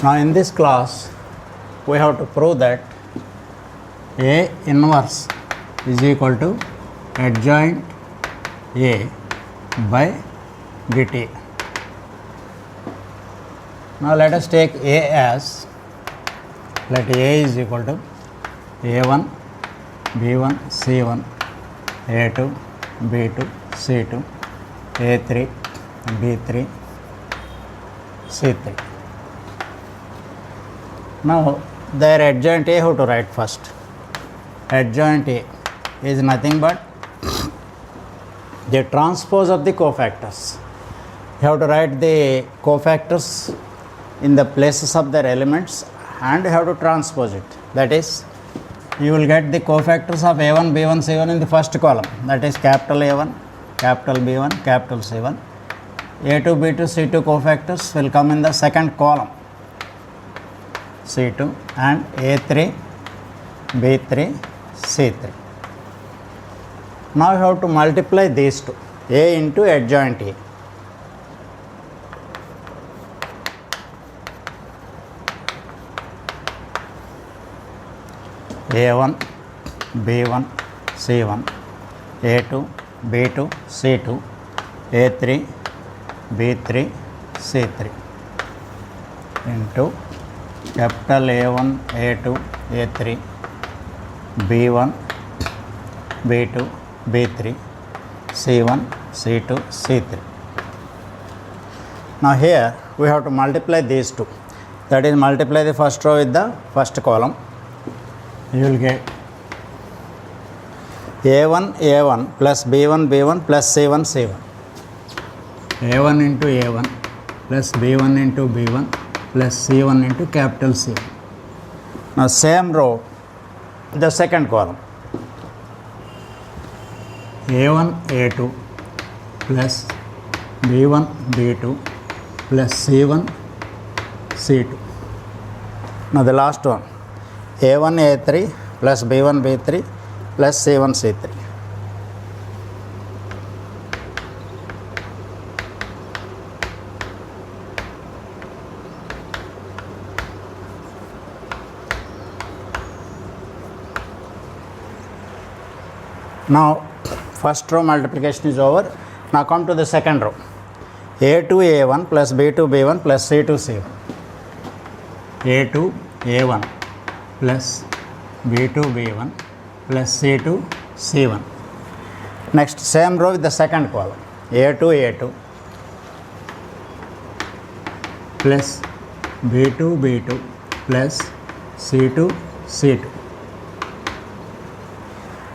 Now in this class we have to prove that A inverse is equal to adjoint A by dt. Now let us take A as, let A is equal to A1 B1 C1 A2 B2 C2 A3 B3 C3. Now their adjoint A, how to write first? Adjoint A is nothing but the transpose of the cofactors. You have to write the cofactors in the places of their elements and you have to transpose it. That is, you will get the cofactors of A1, B1, C1 in the first column, that is capital A1, capital B1, capital C1. A2, B2, C2 cofactors will come in the second column, C2, and A3, B3, C3. Now you have to multiply these two, A into adjoint A. A1, B1, C1, A2, B2, C2, A3, B3, C3 into capital A1, A2, A3, B1, B2, B3, C1, C2, C3. Now here we have to multiply these two, that is multiply the first row with the first column. You will get A1 A1 plus B1 B1 plus C1 C1. A1 into A1 plus B1 into B1 plus C1 into capital C1. Now same row, the second column. A1 A2 plus B1 B2 plus C1 C2. Now the last one. A1 A3 plus B1 B3 plus C1 C3. Now first row multiplication is over. Now come to the second row. A2 A1 plus B2 B1 plus C2 C1. A2 A1 plus B2 B1 plus C2 C1. Next same row with the second column. A2 A2 plus B2 B2 plus C2 C2.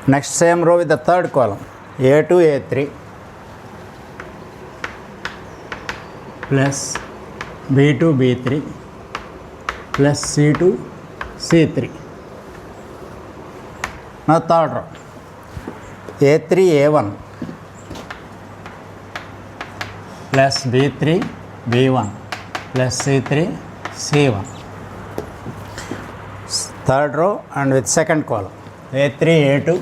Next same row with the third column. A2 A3 plus B2 B3 plus C2 C3. Now third row. A3 A1 plus B3 B1 plus C3 C1. Third row and with second column. A3 A2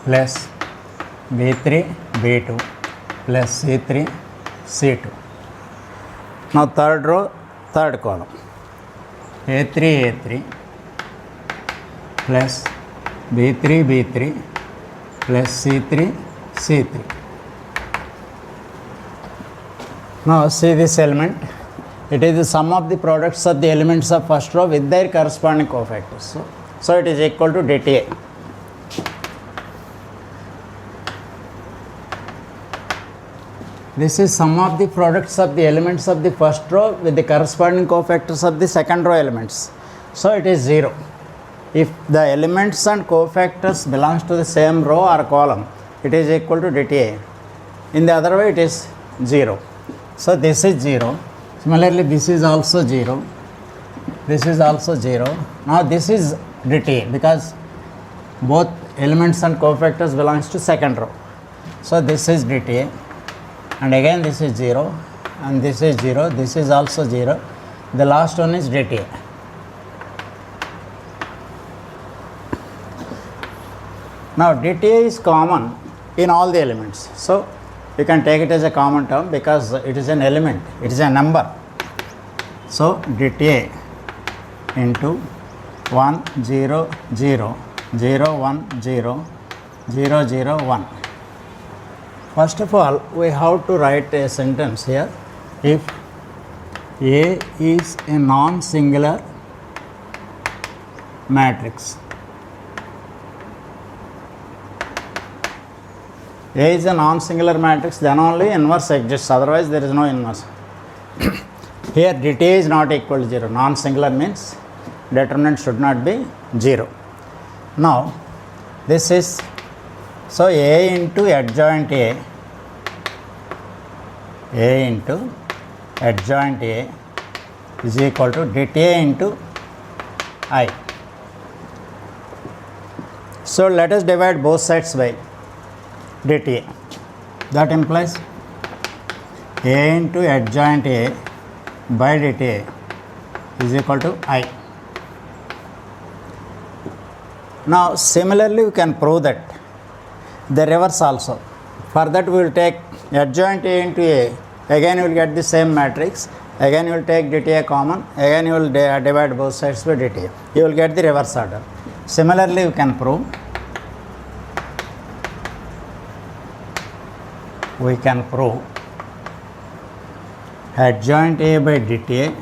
plus B3 B2 plus C3 C2. Now third row, third column. A3 A3 plus B3 B3 plus C3 C3. Now see this element. It is the sum of the products of the elements of first row with their corresponding cofactors. So it is equal to dta. This is sum of the products of the elements of the first row with the corresponding cofactors of the second row elements. So it is 0. If the elements and cofactors belongs to the same row or column, it is equal to dta. In the other way it is 0. So this is 0. Similarly this is also 0. This is also 0. Now this is dta because both elements and cofactors belongs to second row. So this is dta. And again this is 0 and this is 0, this is also 0, the last one is dta. Now dta is common in all the elements, so you can take it as a common term because it is an element, it is a number. So dta into 1 0 0 0 1 0 0 0 1. First of all, we have to write a sentence here. If A is a non-singular matrix, A is a non-singular matrix, then only inverse exists, otherwise there is no inverse. Here dta is not equal to 0. Non-singular means determinant should not be 0. Now this is, so A into adjoint A into adjoint A is equal to dta into I. So let us divide both sides by dta. That implies A into adjoint A by dta is equal to I. Now similarly we can prove that the reverse also. For that we will take adjoint A into A, again you will get the same matrix, again you will take dta common, again you will divide both sides by dta. You will get the reverse order. Similarly we can prove adjoint A by dta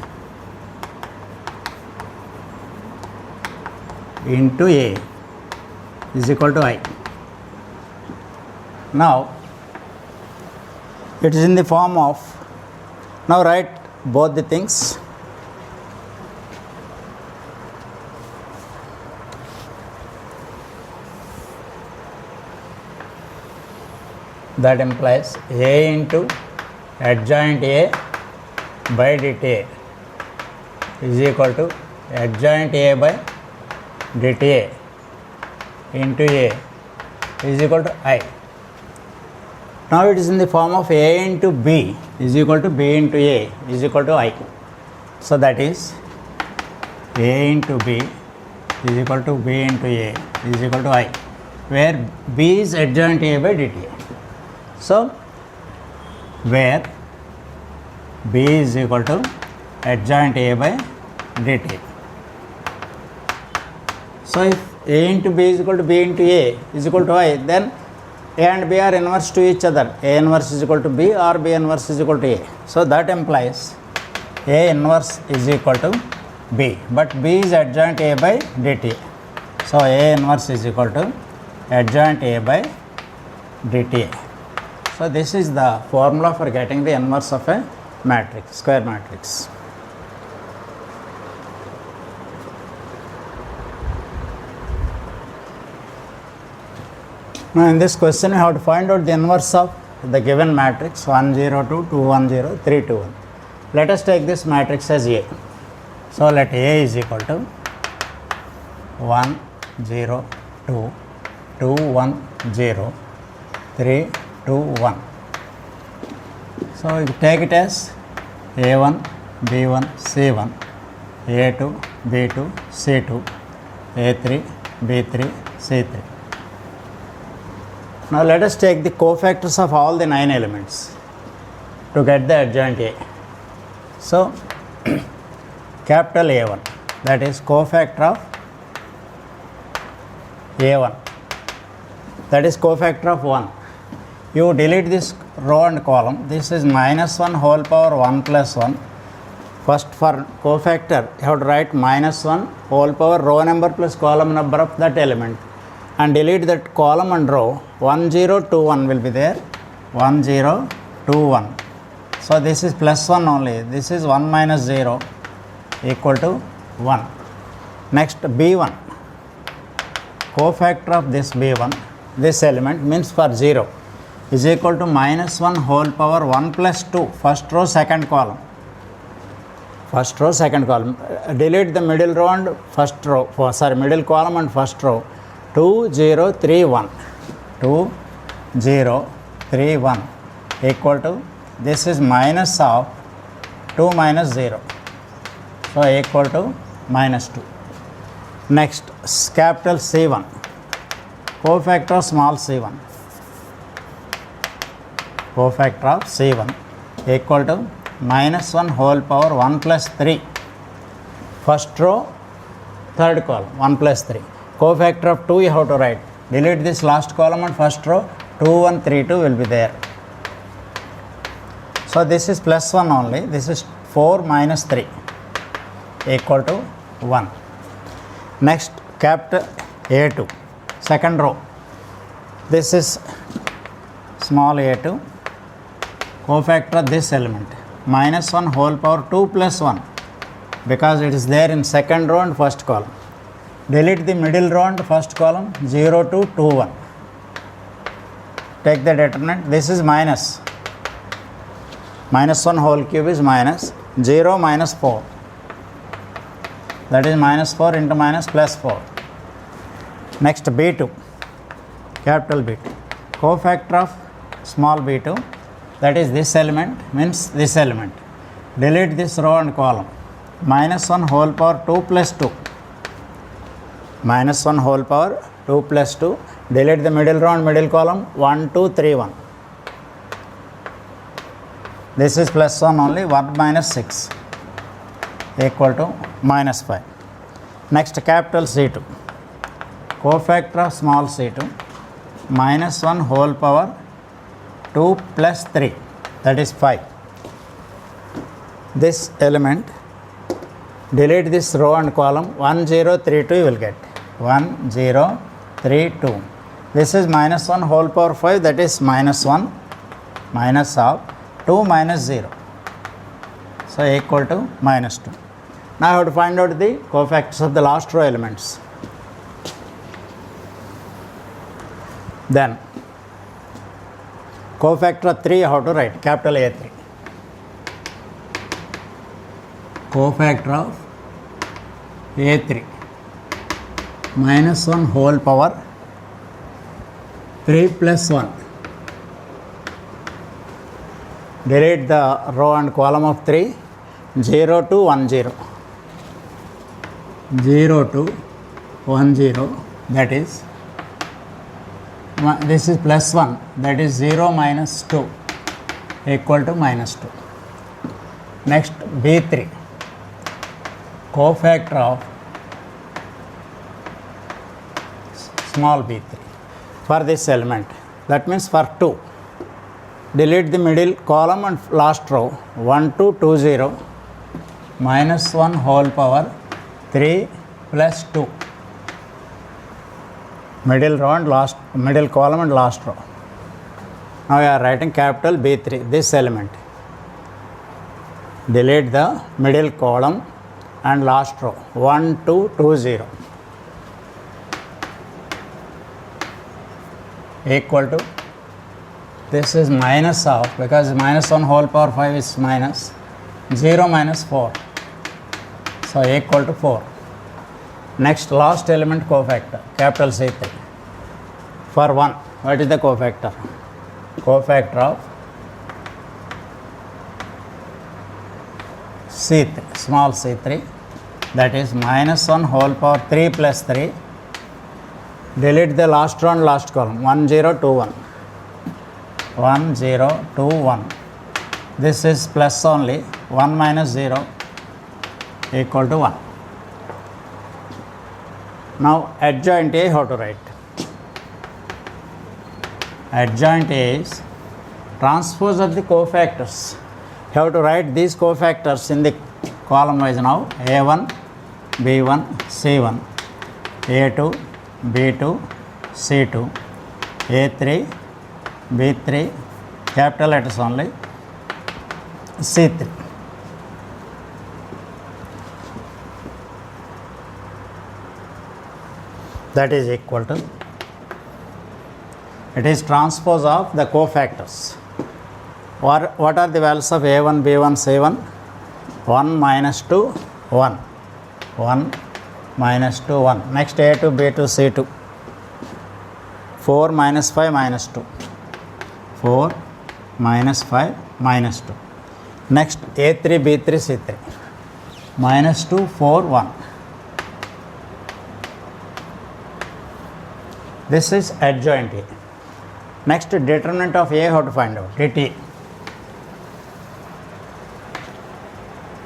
into A is equal to I. Now it is in the form of, now write both the things. That implies A into adjoint A by dta is equal to adjoint A by dta into A is equal to I. Now it is in the form of A into B is equal to B into A is equal to I. So that is A into B is equal to B into A is equal to I, where B is adjoint A by dta. So where B is equal to adjoint A by dta. So if A into B is equal to B into A is equal to I, then A and B are inverse to each other. A inverse is equal to B or B inverse is equal to A. So that implies A inverse is equal to B, but B is adjoint A by dta. So A inverse is equal to adjoint A by dta. So this is the formula for getting the inverse of a matrix, square matrix. Now in this question you have to find out the inverse of the given matrix 1 0 2 2 1 0 3 2 1. Let us take this matrix as A. So let A is equal to 1 0 2 2 1 0 3 2 1. So you take it as A1 B1 C1 A2 B2 C2 A3 B3 C3. Now let us take the cofactors of all the 9 elements to get the adjoint A. So capital A1, that is cofactor of A1, that is cofactor of 1. You delete this row and column. This is minus 1 whole power 1 plus 1. First for cofactor you have to write minus 1 whole power row number plus column number of that element, and delete that column and row. 1 0 2 1 will be there, 1 0 2 1. So this is plus 1 only, this is 1 minus 0 equal to 1. Next B1, cofactor of this B1, this element means for 0 is equal to minus 1 whole power 1 plus 2, first row second column. First row second column, delete the middle row and first row, middle column and first row. 2 0 3 1, 2 0 3 1 equal to, this is minus of 2 minus 0, so equal to minus 2. Next capital C1, cofactor of small c1, cofactor of c1 equal to minus 1 whole power 1 plus 3. First row, third column, 1 plus 3. Cofactor of 2 you have to write. Delete this last column and first row, 2, 1, 3, 2 will be there. So this is plus 1 only. This is 4 minus 3 equal to 1. Next, capital A2, second row. This is small a2, cofactor of this element, minus 1 whole power 2 plus 1, because it is there in second row and first column. Delete the middle row and first column, 0, 2, 2, 1. Take the determinant. This is minus. Minus 1 whole cube is minus. 0 minus 4. That is minus 4 into minus plus 4. Next, B2. Capital B2. Cofactor of small b2, that is this element, means this element. Delete this row and column. Minus 1 whole power 2 plus 2. Minus 1 whole power 2 plus 2. Delete the middle row and middle column, 1, 2, 3, 1. This is plus 1 only, 1 minus 6 equal to minus 5. Next, capital C2. Cofactor of small c2, minus 1 whole power 2 plus 3, that is 5. This element, delete this row and column, 1, 0, 3, 2 you will get. 1, 0, 3, 2. This is minus 1 whole power 5, that is minus 1, minus half, 2 minus 0. So equal to minus 2. Now I have to find out the cofactors of the last row elements. Then cofactor of 3 how to write, capital A3. Cofactor of A3, minus 1 whole power 3 plus 1. Delete the row and column of 3, 0 to 1, 0. 0 to 1, 0, that is, this is plus 1, that is 0 minus 2 equal to minus 2. Next, B3, cofactor of small b3 for this element, that means for 2. Delete the middle column and last row, 1, 2, 2, 0, minus 1 whole power 3 plus 2. Middle row and last, middle column and last row. Now we are writing capital B3, this element. Delete the middle column and last row, 1, 2, 2, 0. Equal to, this is minus half, because minus 1 whole power 5 is minus, 0 minus 4. So equal to 4. Next, last element cofactor, capital C3. For 1, what is the cofactor? Cofactor of C3, small c3, that is minus 1 whole power 3 plus 3. Delete the last row and last column, 1, 0, 2, 1. 1, 0, 2, 1. This is plus only, 1 minus 0 equal to 1. Now adjoint A how to write? Adjoint A is transpose of the cofactors. You have to write these cofactors in the column wise now, A1, B1, C1, A2, B2, C2, A3, B3, capital letters only, C3. That is equal to, it is transpose of the cofactors. What are the values of A1, B1, C1? 1 minus 2, 1. 1 minus 2, 1. Next, A2, B2, C2. 4 minus 5 minus 2. 4 minus 5 minus 2. Next, A3, B3, C3. Minus 2, 4, 1. This is adjoint A. Next, determinant of A, how to find out? dt.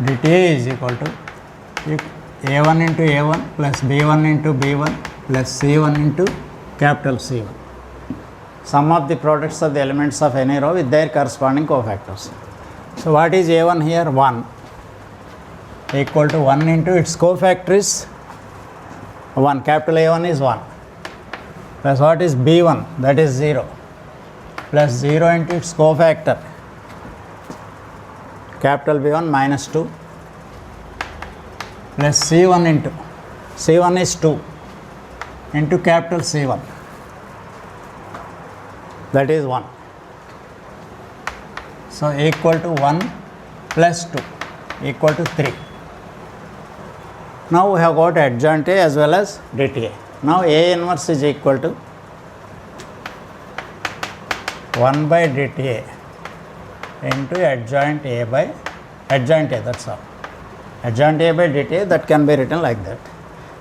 dta is equal to a1 into a1 plus b1 into b1 plus c1 into capital C1. Sum of the products of the elements of any row with their corresponding cofactors. So what is a1 here? 1 equal to 1 into its cofactor is 1, capital A1 is 1, plus what is b1, that is 0, plus 0 into its cofactor capital B1 minus 2, plus C1 into C1 is 2 into capital C1, that is 1. So equal to 1 plus 2 equal to 3. Now we have got adjoint A as well as dta. Now A inverse is equal to 1 by dta into adjoint A by adjoint A, that's all. Adjoint A by dta, that can be written like that.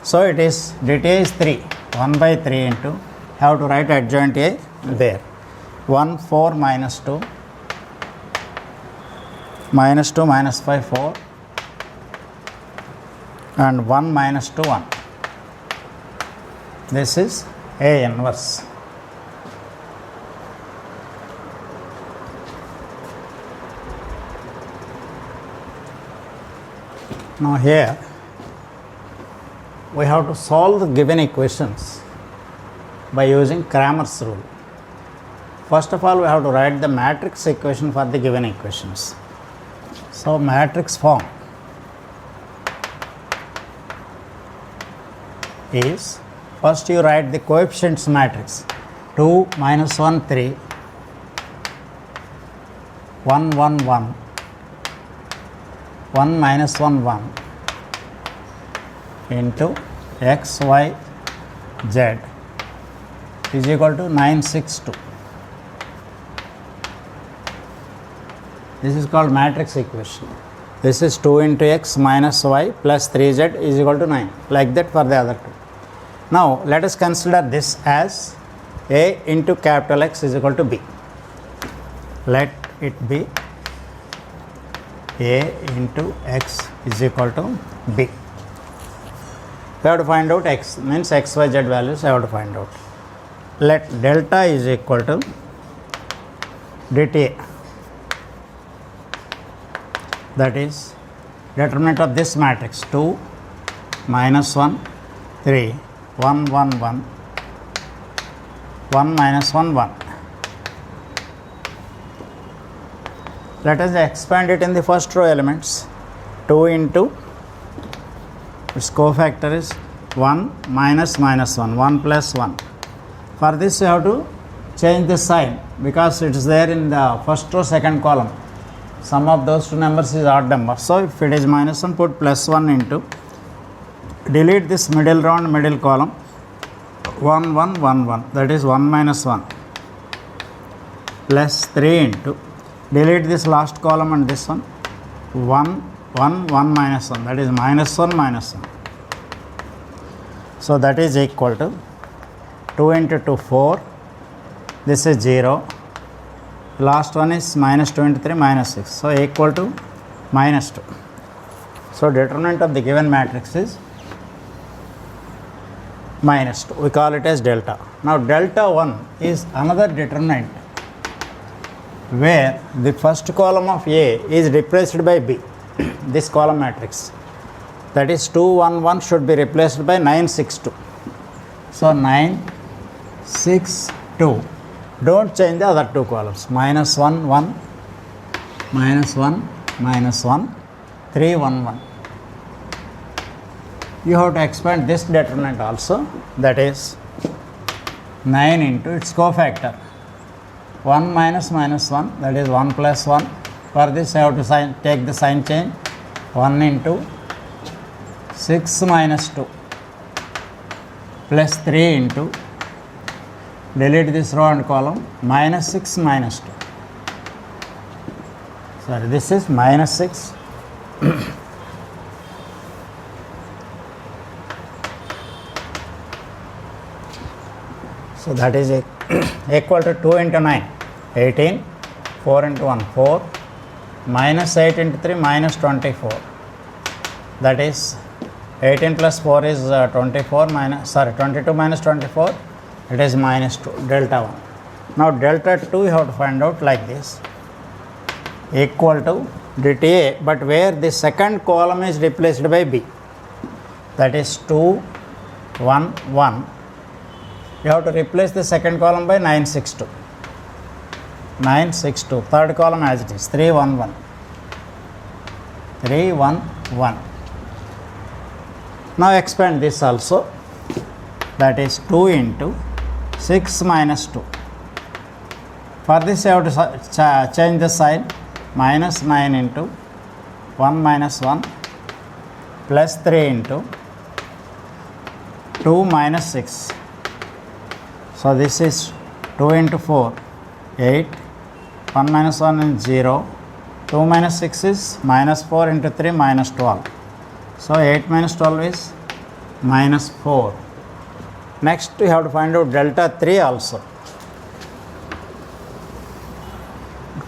So it is dta is 3, 1 by 3 into, have to write adjoint A there. 1 4 minus 2 minus 2 minus 5 4 and 1 minus 2 1. This is A inverse. Now here we have to solve the given equations by using Cramer's rule. First of all, we have to write the matrix equation for the given equations. So matrix form is, first you write the coefficients matrix 2 minus 1 3 1 1 1 1 minus 1 1 into x y z is equal to 9 6 2. This is called matrix equation. This is 2 into x minus y plus 3z is equal to 9, like that for the other two. Now let us consider this as A into capital X is equal to B. Let it be A into x is equal to B. We have to find out x, means x, y, z values I have to find out. Let delta is equal to dta, that is determinant of this matrix 2 minus 1 3 1 1 1 1 minus 1 1. Let us expand it in the first row elements. 2 into its cofactor is 1 minus minus 1, 1 plus 1. For this you have to change the sign because it is there in the first row second column. Sum of those two numbers is odd number. So if it is minus 1, put plus 1 into, delete this middle row and middle column, 1 1 1 1, that is 1 minus 1 plus 3 into, delete this last column and this one, 1 1 1 minus 1, that is minus 1 minus 1. So that is equal to 2 into 2 4, this is 0, last one is minus 23 minus 6, so equal to minus 2. So determinant of the given matrix is minus 2, we call it as delta. Now delta 1 is another determinant where the first column of A is replaced by B, this column matrix, that is 2 1 1 should be replaced by 9 6 2. So 9 6 2, don't change the other two columns, minus 1 1 minus 1 minus 1 3 1 1. You have to expand this determinant also, that is 9 into its cofactor 1 minus minus 1, that is 1 plus 1. For this I have to take the sign change, 1 into 6 minus 2 plus 3 into, delete this row and column, minus 6 minus 2. Sorry, this is minus 6 so that is equal to 2 into 9, 18, 4 into 1, 4, minus 8 into 3 minus 24, that is 18 plus 4 is 24 minus, 22 minus 24, it is minus 2, delta 1. Now delta 2 you have to find out like this, equal to dta, but where the second column is replaced by b, that is 2 1 1, you have to replace the second column by 962, 962, third column as it is 3 1 1, 3 1 1. Now expand this also, that is 2 into 6 minus 2. For this you have to change the sign, minus 9 into 1 minus 1 plus 3 into 2 minus 6. So this is 2 into 4, 8, 1 minus 1 is 0, 2 minus 6 is minus 4 into 3 minus 12. So 8 minus 12 is minus 4. Next we have to find out delta 3 also.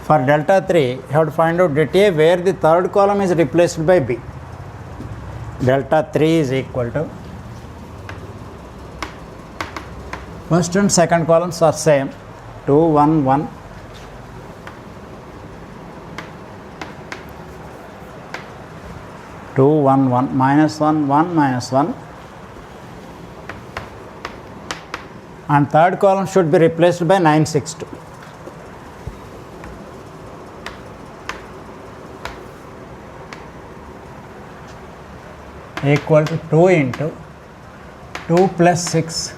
For delta 3 you have to find out dta where the third column is replaced by b. Delta 3 is equal to, first and second columns are same, 2 1 1, two 1 1, minus 1 1 minus 1, and third column should be replaced by 962. Equal to 2 into 2 plus 6,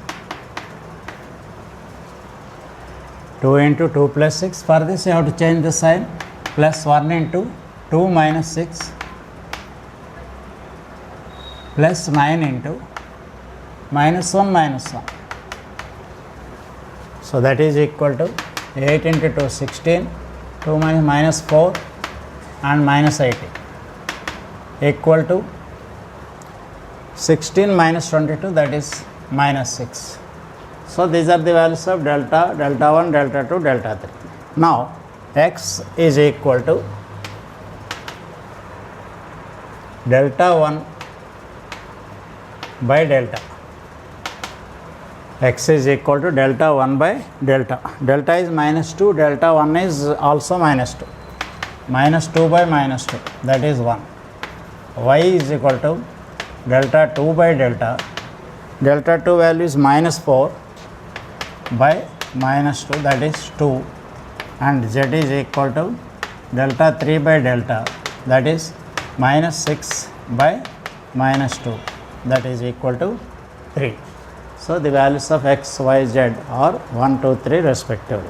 2 into 2 plus 6. For this you have to change the sign, plus 1 into 2 minus 6 plus 9 into minus 1 minus 1. So that is equal to 8 into 2 16, 2 minus 4 and minus 18, equal to 16 minus 22, that is minus 6. So these are the values of delta, delta 1, delta 2, delta 3. Now x is equal to delta 1 by delta. X is equal to delta 1 by delta. Delta is minus 2, delta 1 is also minus 2. Minus 2 by minus 2, that is 1. Y is equal to delta 2 by delta. Delta 2 value is minus 4 by minus 2, that is 2. And z is equal to delta 3 by delta, that is minus 6 by minus 2, that is equal to 3. So the values of x, y, z are 1, 2, 3 respectively.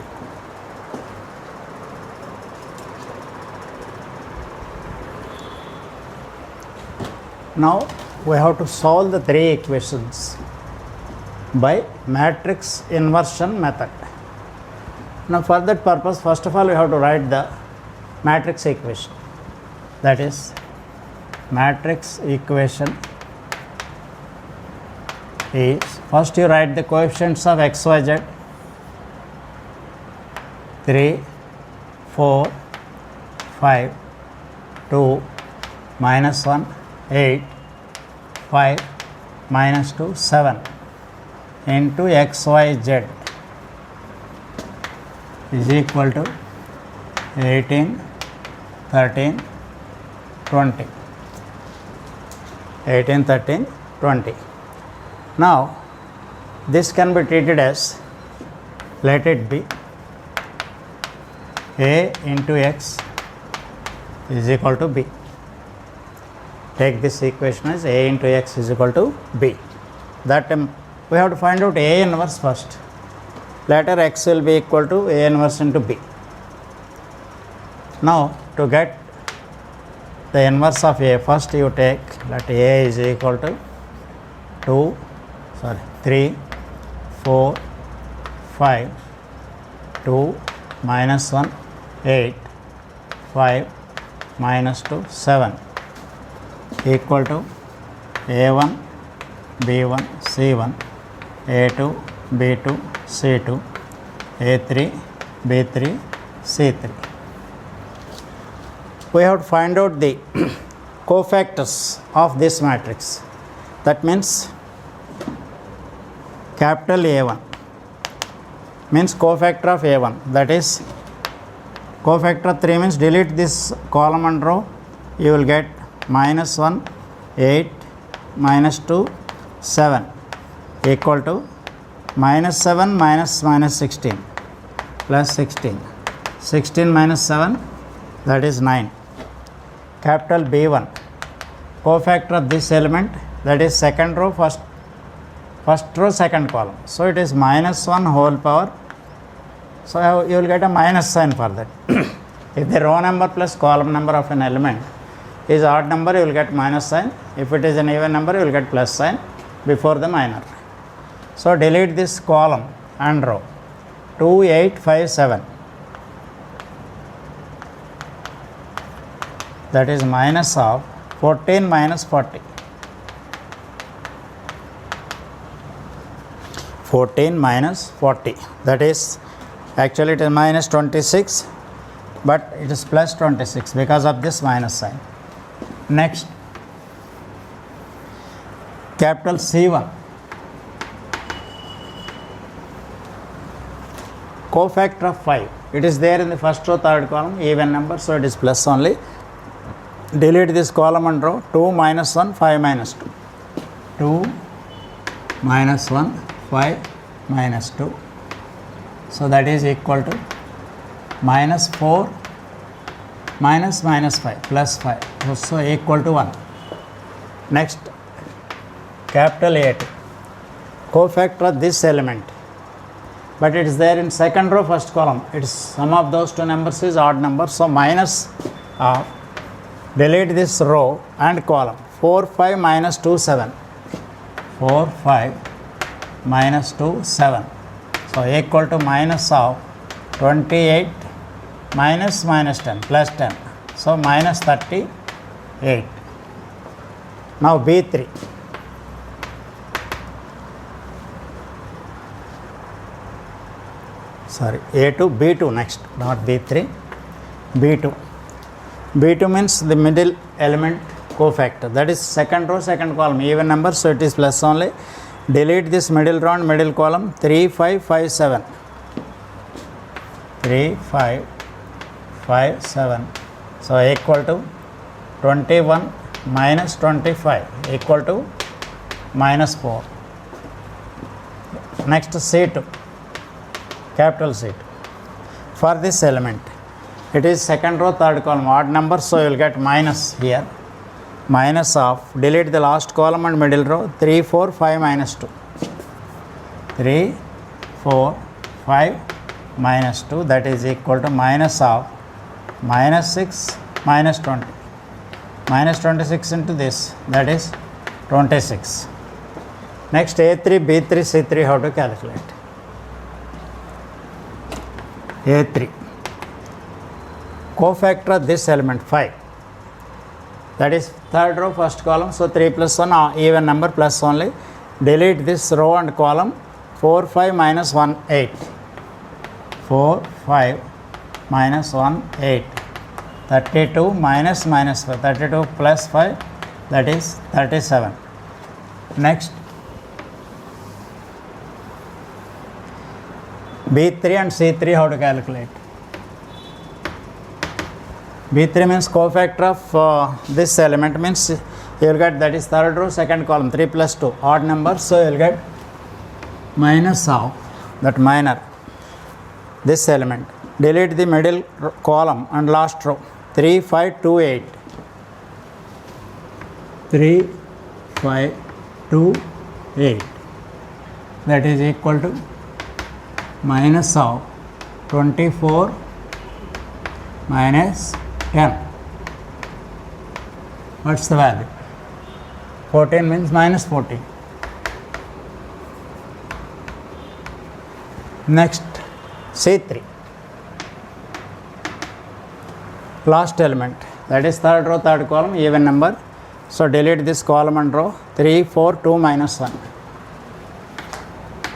Now we have to solve the three equations by matrix inversion method. Now for that purpose, first of all we have to write the matrix equation. That is, matrix equation is, first you write the coefficients of x, y, z, 3, 4, 5, 2, minus 1, 8, 5, minus 2, 7 into x, y, z is equal to 18, 13, 20. 18, 13, 20. Now this can be treated as, let it be a into x is equal to b. Take this equation as a into x is equal to b. That time we have to find out a inverse first. Later x will be equal to a inverse into b. Now to get the inverse of a, first you take, let a is equal to 3, 4, 5, 2, minus 1, 8, 5, minus 2, 7 equal to a1, b1, c1, a2, b2, c2, a3, b3, c3. we have to find out the cofactors of this matrix. That means capital A1 means cofactor of A1, that is cofactor 3 means delete this column and row, you will get minus 1 8 minus 2 7 equal to minus 7 minus 16 plus 16 minus 7, that is 9. Capital B1 cofactor of this element, that is second row first row second column, so it is minus 1 whole power, so you will get a minus sign for that. If the row number plus column number of an element is odd number, you will get minus sign. If it is an even number, you will get plus sign before the minor. So delete this column and row. 2 8 5 7, that is minus of 14 minus 40. 14 minus 40, that is actually it is minus 26, but it is plus 26 because of this minus sign. Next, capital C1 cofactor of 5, it is there in the first row third column, even number, so it is plus only. Delete this column and row. 2 minus 1 5 minus 2, 2 minus 1 5 minus 2, so that is equal to minus 4 minus 5 plus 5, so equal to 1. Next, capital A2 cofactor of this element, but it is there in second row first column, it is sum of those two numbers is odd number, so minus delete this row and column. 4 5 minus 2 7, 4 5 minus 2 7, so equal to minus of 28 minus 10 plus 10, so minus 38. Now B3 A2 B2 next, not B3, B2 means the middle element cofactor, that is second row second column, even number, so it is plus only. Delete this middle row and middle column. 3 5 5 7, 3 5 5 7, so equal to 21 minus 25 equal to minus 4. Next, C2 capital C2 for this element, it is second row third column, odd number, so you will get minus here, minus of, delete the last column and middle row. 3 4 5 minus 2, 3 4 5 minus 2, that is equal to minus of minus 6 minus 20, minus 26 into this, that is 26. Next, A3 B3 C3, how to calculate? A3 cofactor of this element 5, that is third row first column, so 3 plus 1 even number plus only. Delete this row and column. 4 5 minus 1 8, 4 5 minus 1 8, 32 minus 5, 32 plus 5, that is 37. Next, B3 and C3, how to calculate? B3 means cofactor of this element, means you will get, that is third row second column, 3 plus 2 odd number, so you will get minus of that minor this element. Delete the middle column and last row. 3 5 2 8, 3 5 2 8, that is equal to minus of 24 minus 10. What's the value? 14 means minus 14. Next, C3 last element, that is third row third column, even number, so delete this column and row. 3 4 2 minus 1,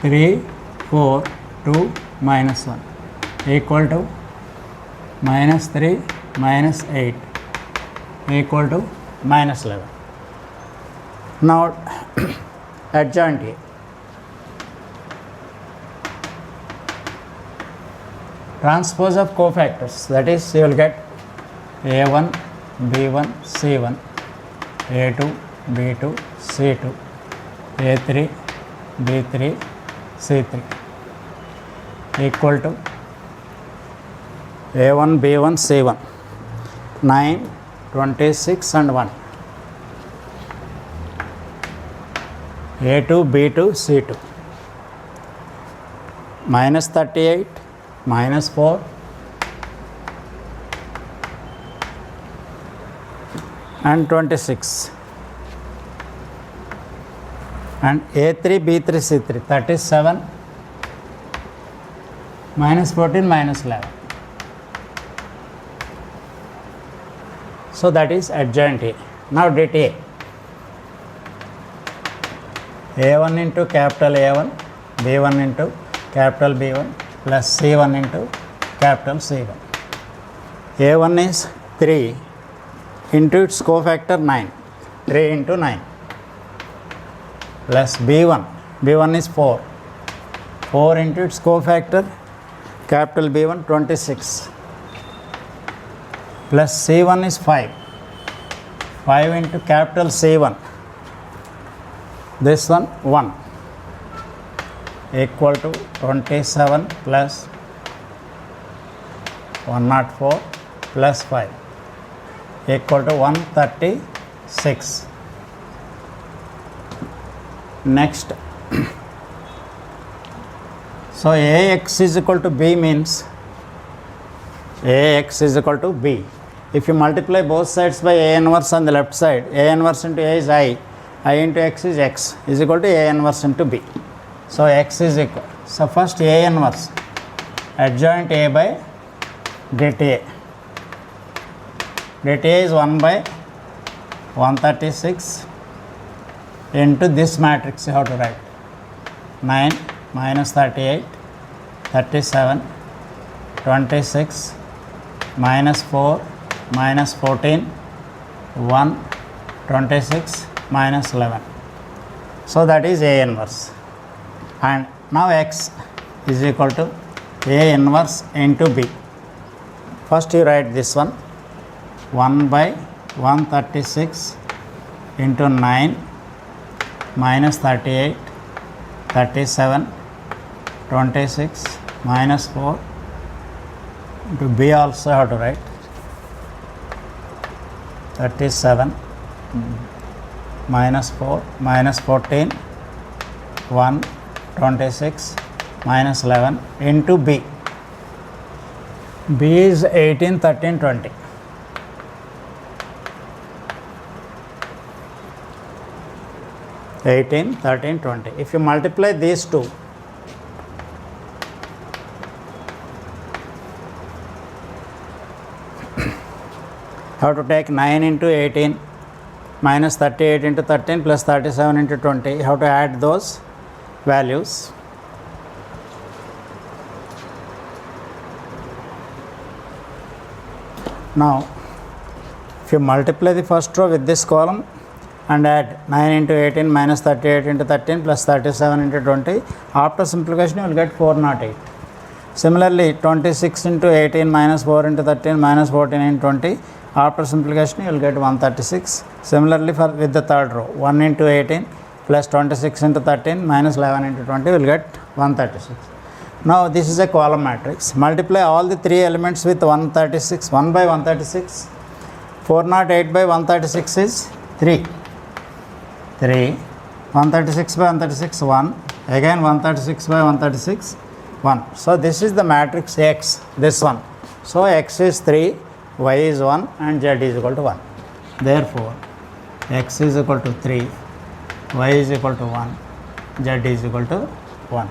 3 4 2 minus 1 equal to minus 3 minus 8 equal to minus 11. Now adjoint A. Transpose of cofactors, that is you will get A1, B1, C1, A2, B2, C2, A3, B3, C3 equal to A1, B1, C1, 9, 26 and 1, A2, B2, C2, minus 38, minus 4, and 26, and A3, B3, C3, 37, minus 14, minus 11. So that is adjoint A. Now det A. A1 into capital A1, B1 into capital B1 plus C1 into capital C1. A1 is 3 into its cofactor 9, 3 into 9 plus B1, B1 is 4, 4 into its cofactor capital B1 26 plus C1 is 5, 5 into capital C1, this one 1 equal to 27 plus 104 plus 5 equal to 136. Next, so Ax is equal to B means Ax is equal to B. If you multiply both sides by A inverse on the left side, A inverse into A is I into X is X is equal to A inverse into B. So X is equal. So first A inverse, adjoint A by det A. Det A is 1 by 136 into this matrix you have to write 9 minus 38, 37, 26, minus 4, minus 14, 1, 26, minus 11. So that is A inverse. And now X is equal to A inverse into B. First you write this one 1 by 136 into 9 minus 38, 37, 26, minus 4 into B also have to write 37 minus 4 minus 14 1 26 minus 11 into B. B is 18, 13, 20. If you multiply these two, have to take 9 into 18 minus 38 into 13 plus 37 into 20. You have to add those values. Now, if you multiply the first row with this column and add 9 into 18 minus 38 into 13 plus 37 into 20, after simplification you will get 408. Similarly, 26 into 18 minus 4 into 13 minus 14 into 20, after simplification you will get 136. Similarly, for with the third row, 1 into 18 plus 26 into 13 minus 11 into 20 will get 136. Now this is a column matrix. Multiply all the three elements with 136, 1 by 136. 408 by 136 is 3. 136 by 136, 1. Again 136 by 136, 1. So this is the matrix X, this one. So X is 3, Y is 1 and Z is equal to 1. Therefore, X is equal to 3, Y is equal to 1, Z is equal to 1.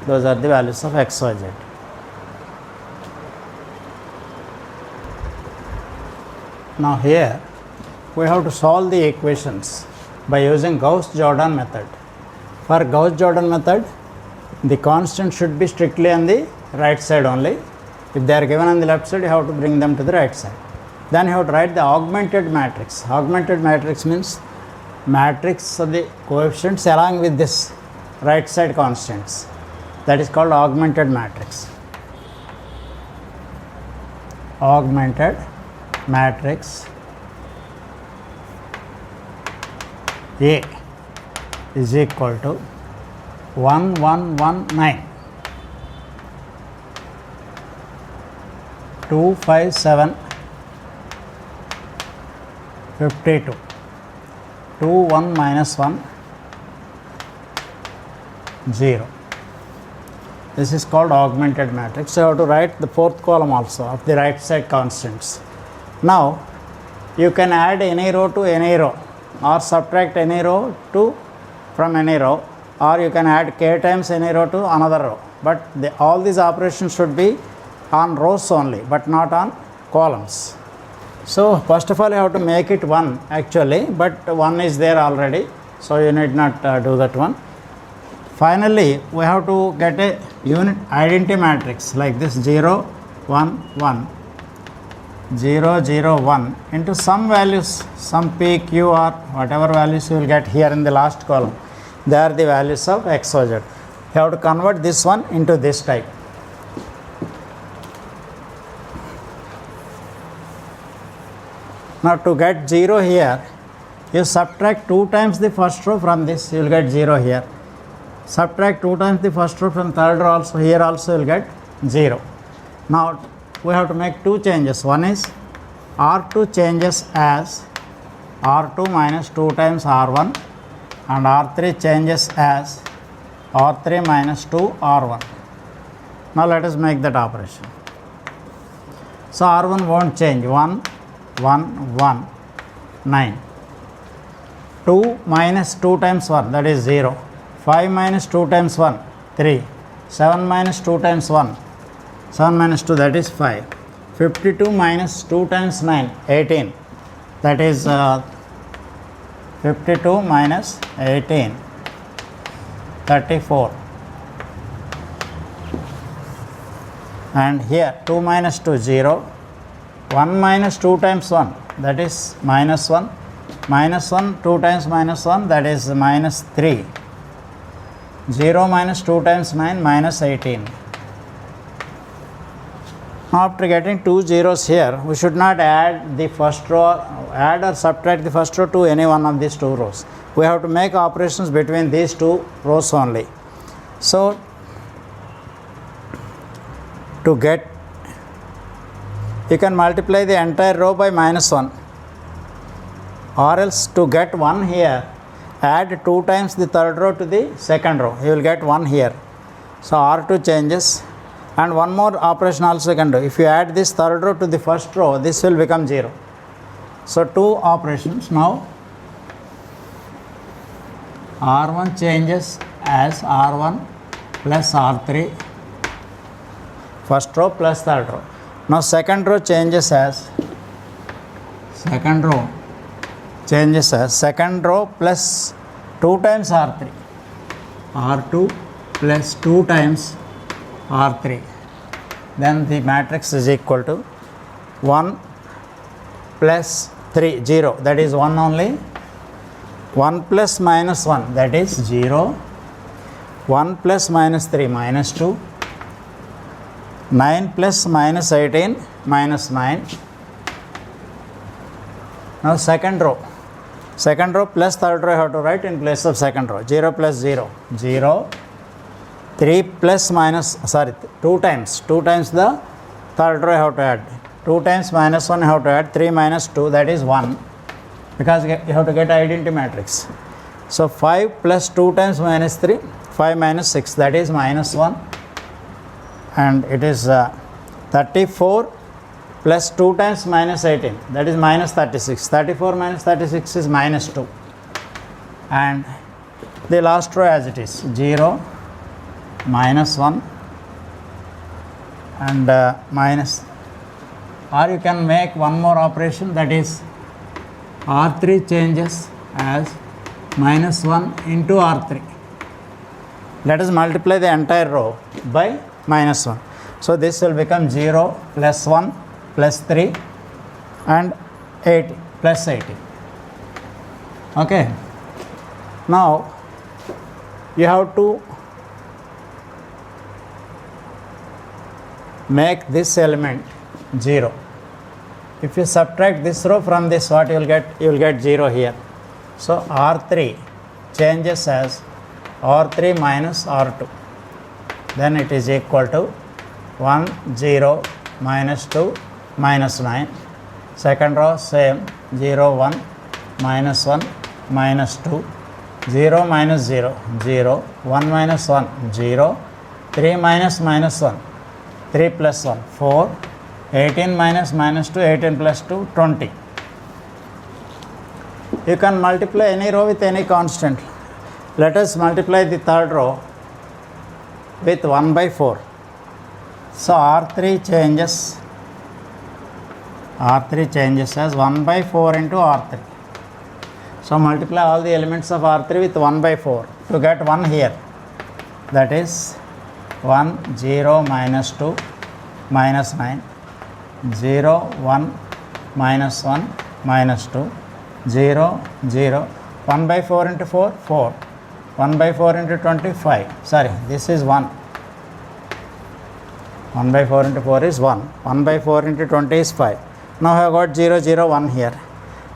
Those are the values of X, Y, Z. Now here we have to solve the equations by using Gauss-Jordan method. For Gauss-Jordan method, the constant should be strictly on the right side only. If they are given on the left side, you have to bring them to the right side. Then you have to write the augmented matrix. Augmented matrix means matrix of the coefficients along with this right side constants. That is called augmented matrix. Augmented matrix A is equal to 1119 257 52 2 1 minus 1 0. This is called augmented matrix. So you have to write the fourth column also of the right side constants. Now you can add any row to any row or subtract any row from any row, or you can add k times any row to another row, but all these operations should be on rows only but not on columns. So first of all you have to make it 1 actually, but 1 is there already, so you need not do that one. Finally we have to get a unit identity matrix like this 0 1 1 0 0 1 into some values, some p q or whatever values you will get here in the last column. They are the values of x y z. You have to convert this one into this type. Now to get 0 here, you subtract 2 times the first row from this, you will get 0 here. Subtract 2 times the first row from third row also, here also you will get 0. Now we have to make 2 changes. One is R2 changes as R2 minus 2 times R1, and R3 changes as R3 minus 2 R1. Now let us make that operation. So R1 won't change, 1 1 1 9. 2 minus 2 times 1, that is 0. 5 minus 2 times 1, 3. 7 minus 2 times 1, 7 minus 2, that is 5. 52 minus 2 times 9, 18. That is 52 minus 18, 34. And here 2 minus 2, 0. 1 minus 2 times 1, that is minus 1. Minus 1, 2 times minus 1, that is minus 3. 0 minus 2 times 9, minus 18. Now after getting 2 zeros here, we should not add the first row, add or subtract the first row to any one of these 2 rows. We have to make operations between these 2 rows only. So to get, you can multiply the entire row by minus 1, or else to get 1 here, add 2 times the third row to the second row, you will get 1 here. So R2 changes, and one more operation also you can do. If you add this third row to the first row, this will become 0. So 2 operations. Now R1 changes as R1 plus R3, first row plus third row. Now second row changes as second row plus 2 times R3, R2 plus 2 times R3. Then the matrix is equal to 1 plus 3, 0, that is 1 only. 1 plus minus 1, that is 0. 1 plus minus 3, minus 2. 9 plus minus 18, minus 9. Now second row plus third row I have to write in place of second row. 0 plus 0, 0. 3 plus minus, 2 times the third row I have to add. 2 times minus 1 I have to add. 3 minus 2, that is 1, because you have to get identity matrix. So 5 plus 2 times minus 3, 5 minus 6, that is minus 1, and it is 34 plus 2 times minus 18, that is minus 36. 34 minus 36 is minus 2, and the last row as it is 0, minus 1, and minus, or you can make one more operation, that is R3 changes as minus 1 into R3. Let us multiply the entire row by minus 1. So this will become 0 plus 1 plus 3 and 80 plus 80. Okay. Now you have to make this element 0. If you subtract this row from this, what you will get? You will get 0 here. So R3 changes as R3 minus R2. Then it is equal to 1 0 minus 2 minus 9. Second row same, 0 1 minus 1 minus 2, 0 minus 0 0, 1 minus 1 0, 3 minus minus 1, 3 plus 1 4, 18 minus minus 2, 18 plus 2 20. You can multiply any row with any constant. Let us multiply the third row with 1 by 4. So R3 changes as 1 by 4 into R3. So multiply all the elements of R3 with 1 by 4 to get 1 here. That is 1 0 minus 2 minus 9, 0 1 minus 1 minus 2, 0 0, 1 by 4 into 4 4, 1 by 4 into 25, sorry, this is 1. 1 by 4 into 4 is 1, 1 by 4 into 20 is 5. Now I have got 0 0 1 here.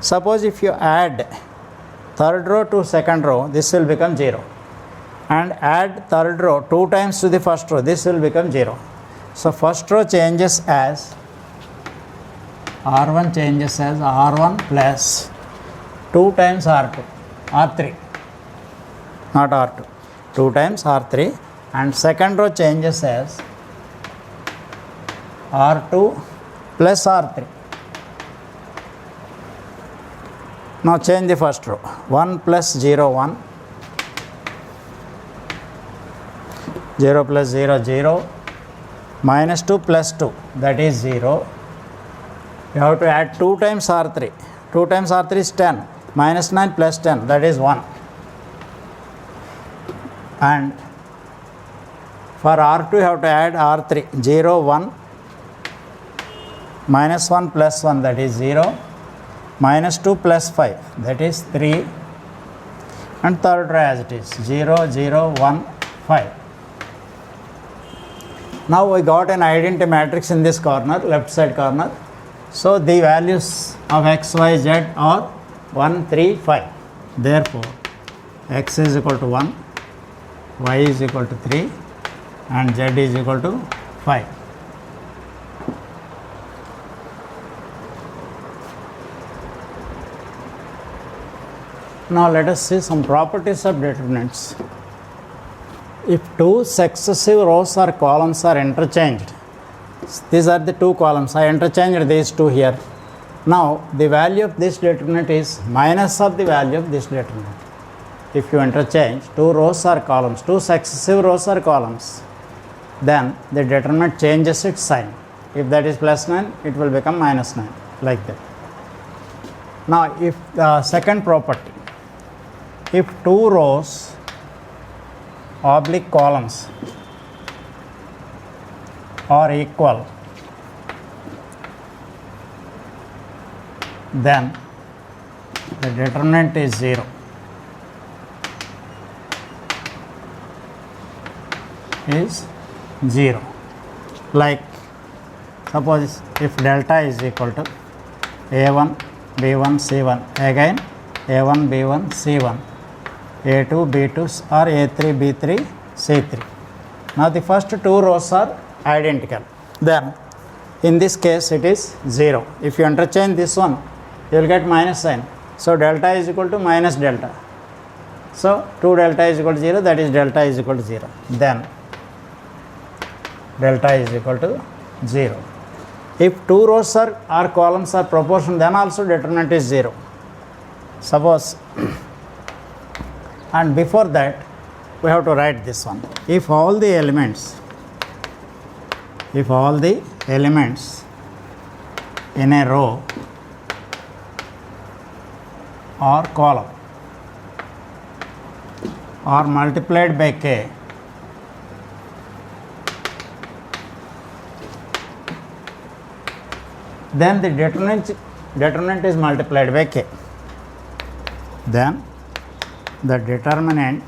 Suppose if you add third row to second row, this will become 0, and add third row 2 times to the first row, this will become 0. So first row changes as R1 changes as R1 plus 2 times R2, R3, not R2, 2 times R3, and second row changes as R2 plus R3. Now change the first row, 1 plus 0 1, 0 plus 0 0, minus 2 plus 2, that is 0. You have to add 2 times R3, 2 times R3 is 10, minus 9 plus 10, that is 1. And for R2 you have to add R3, 0 1, minus 1 plus 1, that is 0, minus 2 plus 5, that is 3, and third row as it is 0 0 1 5. Now we got an identity matrix in this corner, left side corner. So the values of x, y, z are 1 3 5. Therefore x is equal to 1, y is equal to 3, and z is equal to 5. Now let us see some properties of determinants. If two successive rows or columns are interchanged, these are the two columns, I interchanged these two here. Now the value of this determinant is minus of the value of this determinant. If you interchange two rows or columns, two successive rows or columns, then the determinant changes its sign. If that is plus 9, it will become minus 9, like that. Now if the second property, if two rows oblique columns are equal, then the determinant is 0. Is 0. Like suppose if delta is equal to A1 B1 C1, again A1 B1 C1, A2 B2 or A3 B3 C3. Now the first two rows are identical, then in this case it is 0. If you interchange this one, you will get minus sign. So delta is equal to minus delta. So 2 delta is equal to 0, that is delta is equal to 0. Then delta is equal to 0. If two rows or columns are proportional, then also determinant is 0. Suppose, and before that we have to write this one. If all the elements in a row or column are multiplied by k, then the determinant is multiplied by k. Then the determinant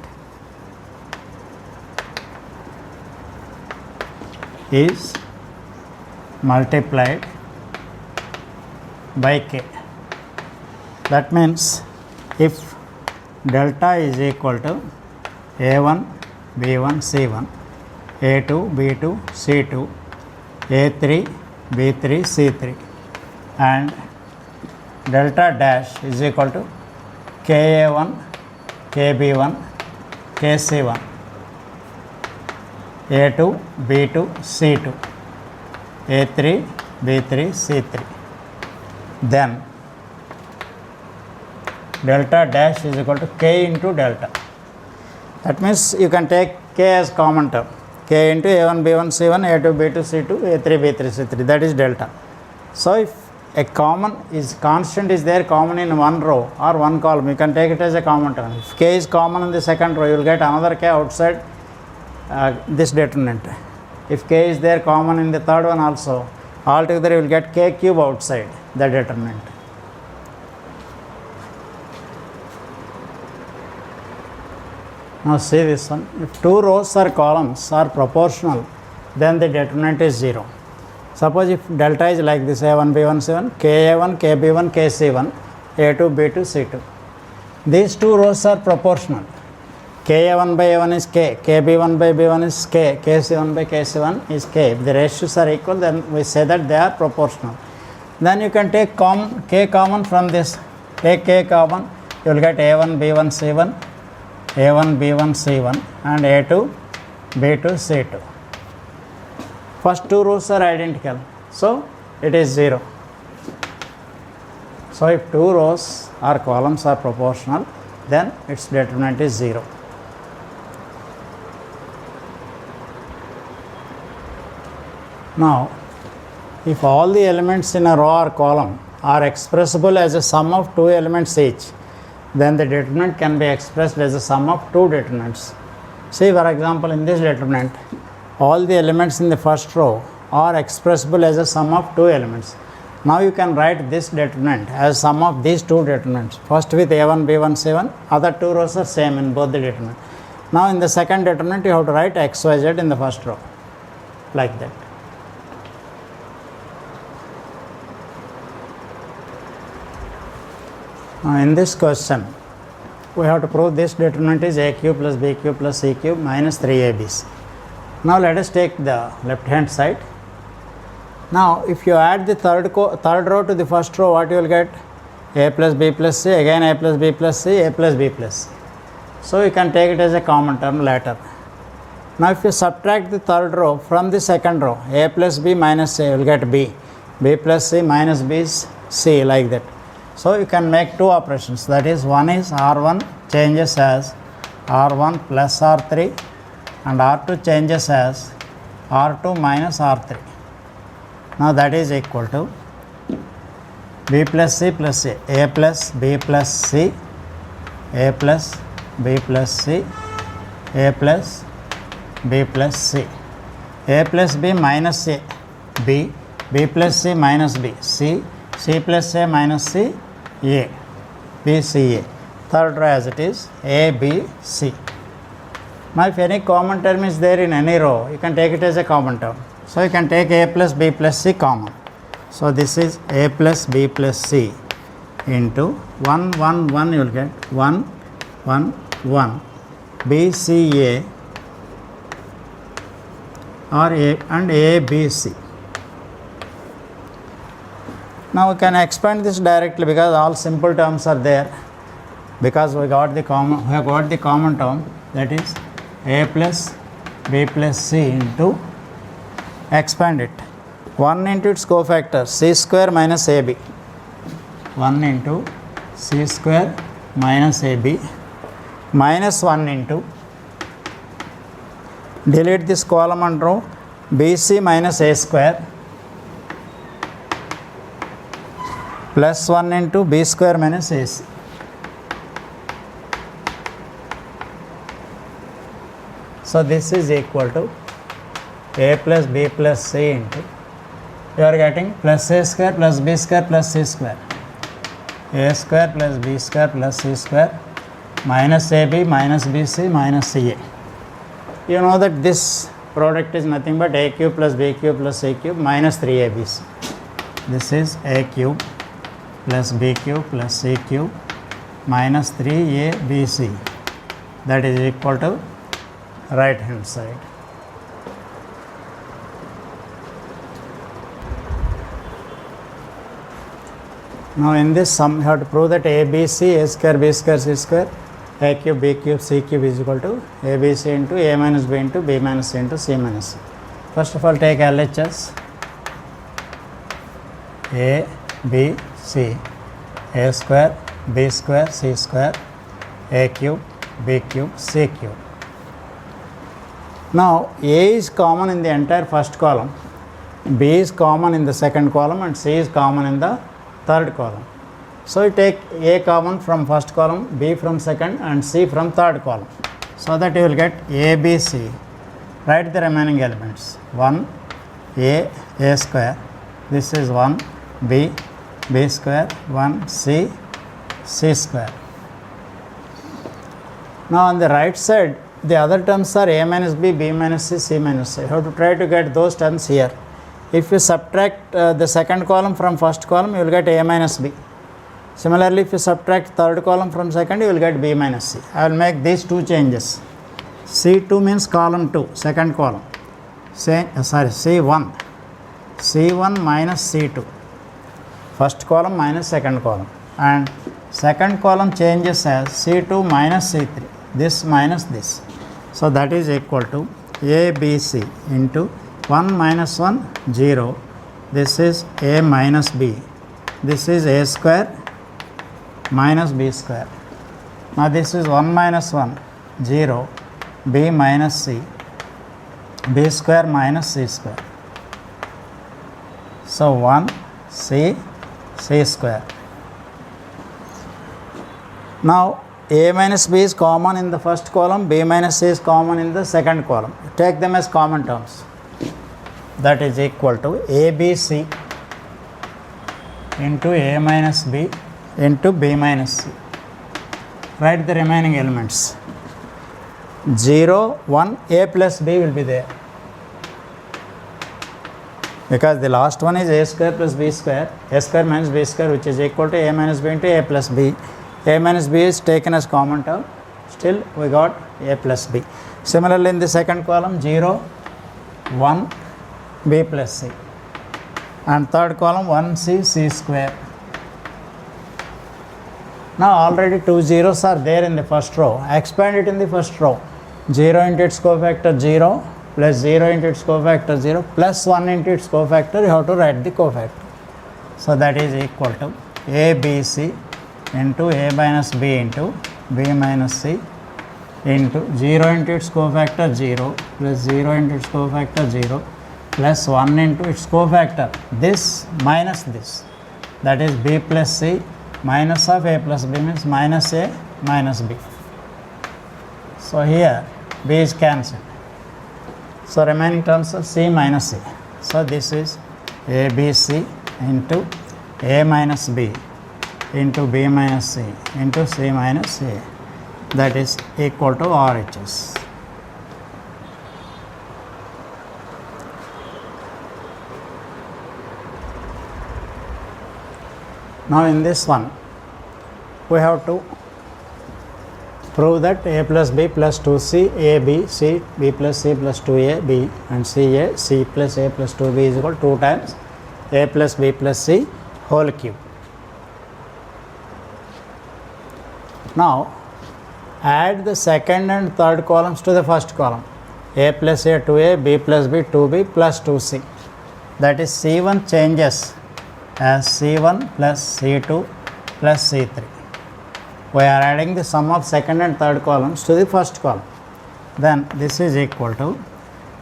is multiplied by k. That means if delta is equal to a1 b1 c1, a2 b2 c2, a3 b3 c3, and delta dash is equal to ka1 kb1 kc1, a2 b2 c2, a3 b3 c3. Then delta dash is equal to k into delta. That means you can take k as common term, k into a1 b1 c1, a2 b2 c2, a3 b3 c3, that is delta. So if a constant is there common in one row or one column, you can take it as a common term. If k is common in the second row, you will get another k outside this determinant. If k is there common in the third one also, altogether you will get k cube outside the determinant. Now see this one, if two rows or columns are proportional, then the determinant is 0. Suppose if delta is like this, a1 b1 c1, ka1 kb1 kc1, a2 b2 c2. These two rows are proportional. ka1 by a1 is k, kb1 by b1 is k, kc1 by kc1 is k. If the ratios are equal, then we say that they are proportional. Then you can take k common from this. Take k common, you will get a1 b1 c1, a1 b1 c1, and a2 b2 c2. First two rows are identical, so it is 0. So if two rows or columns are proportional, then its determinant is 0. Now, if all the elements in a row or column are expressible as a sum of two elements each, then the determinant can be expressed as a sum of two determinants. See, for example, in this determinant, all the elements in the first row are expressible as a sum of two elements. Now you can write this determinant as sum of these two determinants. First with a1 b1 c1, other two rows are same in both the determinant. Now in the second determinant you have to write x, y, z in the first row, like that. Now in this question, we have to prove this determinant is a cube plus b cube plus c cube minus 3abc. Now let us take the left hand side. Now if you add the third row to the first row, what you will get? A plus b plus c, again a plus b plus c, a plus b plus c. So you can take it as a common term later. Now if you subtract the third row from the second row, a plus b minus c, you will get b, b plus c minus b is c, like that. So you can make two operations, that is, one is R1 changes as R1 plus R3 and R2 changes as R2 minus R3. Now that is equal to b plus c plus a plus b plus c, a plus b plus c, a plus b plus c, a plus b minus a, b, b plus c minus b, c, c plus a minus c, a, b, c, a. Third row as it is, a, b, c. Now if any common term is there in any row, you can take it as a common term. So you can take a plus b plus c common. So this is a plus b plus c into 1, 1, 1, you will get 1, 1, 1, b, c, a, or a and a, b, c. Now we can expand this directly because all simple terms are there, because we have got the common term, that is a plus b plus c into, expand it, 1 into its cofactor c square minus ab, 1 into c square minus ab, minus 1 into, delete this column and row, bc minus a square, plus 1 into b square minus ac. So this is equal to a plus b plus c into, you are getting plus a square plus b square plus c square. a square plus b square plus c square minus ab minus bc minus ca. You know that this product is nothing but a cube plus b cube plus c cube minus 3abc. This is a cube plus b cube plus c cube minus 3abc, that is equal to right hand side. Now in this sum you have to prove that ABC, a square, b square, c square, a cube, b cube, c cube is equal to ABC into a minus b into b minus c into c minus c. First of all take LHS. A, B, C, a square, b square, c square, a cube, b cube, c cube. Now a is common in the entire first column, b is common in the second column and c is common in the third column. So you take a common from first column, b from second and c from third column, so that you will get a, b, c. Write the remaining elements. 1 a square, this is 1 b, b square, 1 c, c square. Now on the right side the other terms are a minus b, b minus c, c minus c. You have to try to get those terms here. If you subtract the second column from first column, you will get a minus b. Similarly, if you subtract third column from second, you will get b minus c. I will make these two changes. C2 means column 2, second column. C1. C1 minus C2. First column minus second column. And second column changes as C2 minus C3. This minus this. So that is equal to ABC into 1 minus 1, 0. This is a minus b. This is a square minus b square. Now this is 1 minus 1, 0, b minus c, b square minus c square. So 1 c, c square. Now a minus b is common in the first column, b minus c is common in the second column. Take them as common terms. That is equal to ABC into a minus b into b minus c. Write the remaining elements. 0, 1, a plus b will be there, because the last one is a square plus b square, a square minus b square, which is equal to a minus b into a plus b. A minus b is taken as common term, still we got a plus b. Similarly in the second column 0, 1, b plus c, and third column 1c, c square. Now already two zeros are there in the first row. Expand it in the first row. 0 into its cofactor 0 plus 0 into its cofactor 0 plus 1 into its cofactor, you have to write the cofactor. So that is equal to ABC into a minus b into b minus c into 0 into its cofactor 0 plus 0 into its cofactor 0 plus 1 into its cofactor this minus this, that is b plus c minus of a plus b means minus a minus b. So here b is cancelled. So remaining terms are c minus c. So this is ABC into a minus b into b minus c into c minus a, that is equal to RHS. Now in this one we have to prove that a plus b plus 2c, a b, c, b plus c plus 2a, b, and c a, c plus a plus 2b is equal to 2 times a plus b plus c whole cube. Now add the second and third columns to the first column. A plus a 2a, b plus b 2b plus 2c. That is c1 changes as c1 plus c2 plus c3. We are adding the sum of second and third columns to the first column. Then this is equal to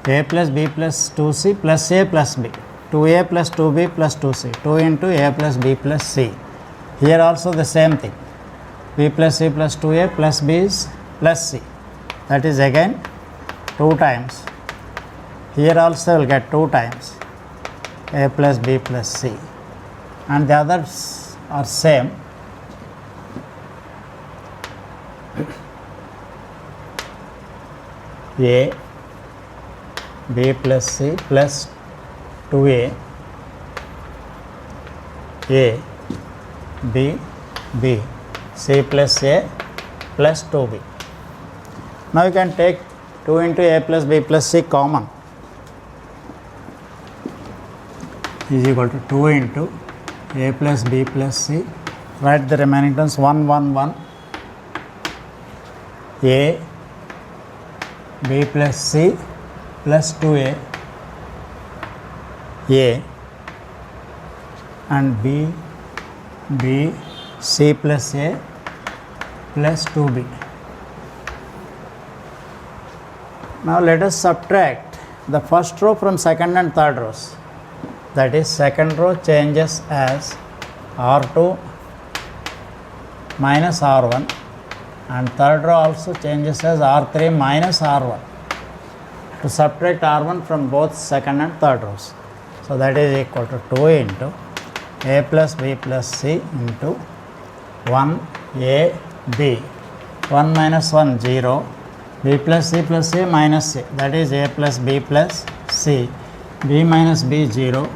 a plus b plus 2c plus a plus b. 2a plus 2b plus 2c. 2 into a plus b plus c. Here also the same thing. b plus c plus 2a plus b is plus c. That is again 2 times. Here also will get 2 times a plus b plus c. And the others are same. A B plus C plus 2A B B C plus A plus 2B. Now you can take 2 into A plus B plus C common is equal to 2 into A plus B plus C. Write the remaining terms 1 1 1 A B plus C plus 2A and B B C plus A plus 2B. Now let us subtract the first row from second and third rows. That is, second row changes as R2 minus R1 and third row also changes as R3 minus R1. To subtract R1 from both second and third rows. So that is equal to 2 into A plus B plus C into 1A B. 1 minus 1 0. B plus C plus A minus C, that is A plus B plus C. B minus B 0.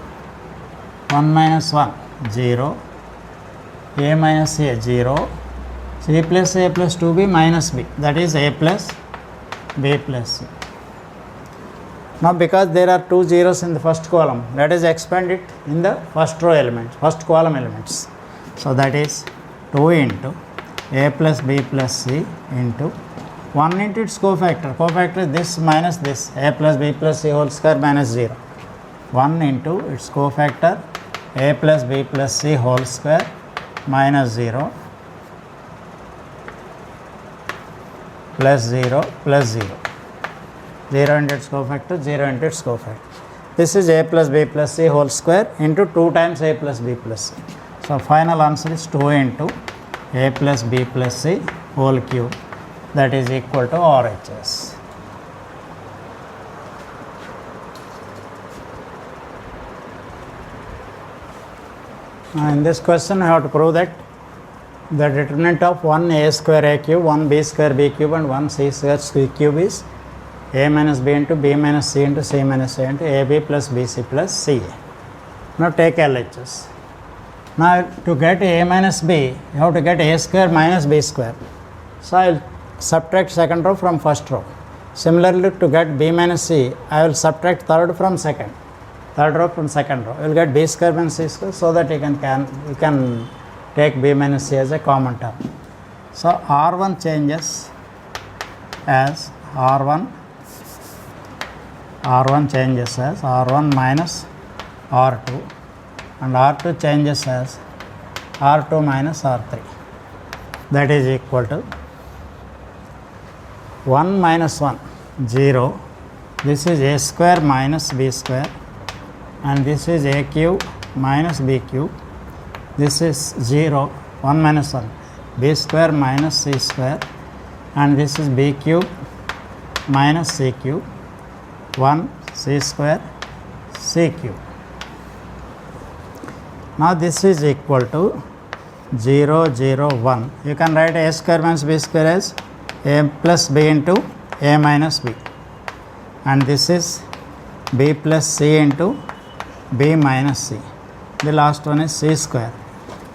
1 minus 1 0. A minus A 0. C plus A plus 2B minus B, that is A plus B plus C. Now because there are two zeros in the first column, let us expand it in the first row elements, first column elements. So that is 2 into A plus B plus C into 1 into its cofactor. Cofactor is this minus this, A plus B plus C whole square minus 0. 1 into its cofactor, A plus B plus C whole square minus 0 plus 0 plus 0. 0 into its cofactor, 0 into its cofactor. This is A plus B plus C whole square into 2 times A plus B plus C. So final answer is 2 into A plus B plus C whole cube, that is equal to RHS. Now in this question I have to prove that the determinant of 1 A square A cube, 1 B square B cube and 1 C square C cube is A minus B into B minus C into C minus A into AB plus BC plus CA. Now take LHS. Now to get A minus B, you have to get A square minus B square. So I will subtract second row from first row. Similarly, to get B minus C, I will subtract third from second. Third row from second row. You will get B square minus C square, so that you can take B minus C as a common term. So R1 changes as R1 changes as R1 minus R2 and R2 changes as R2 minus R3, that is equal to 1 minus 1 0. This is A square minus B square and this is A cube minus B cube. This is 0, 1 minus 1 B square minus C square and this is B cube minus C cube, 1 C square C cube. Now this is equal to 0 0 1. You can write A square minus B square as A plus B into A minus B and this is B plus C into B minus C. The last one is C square.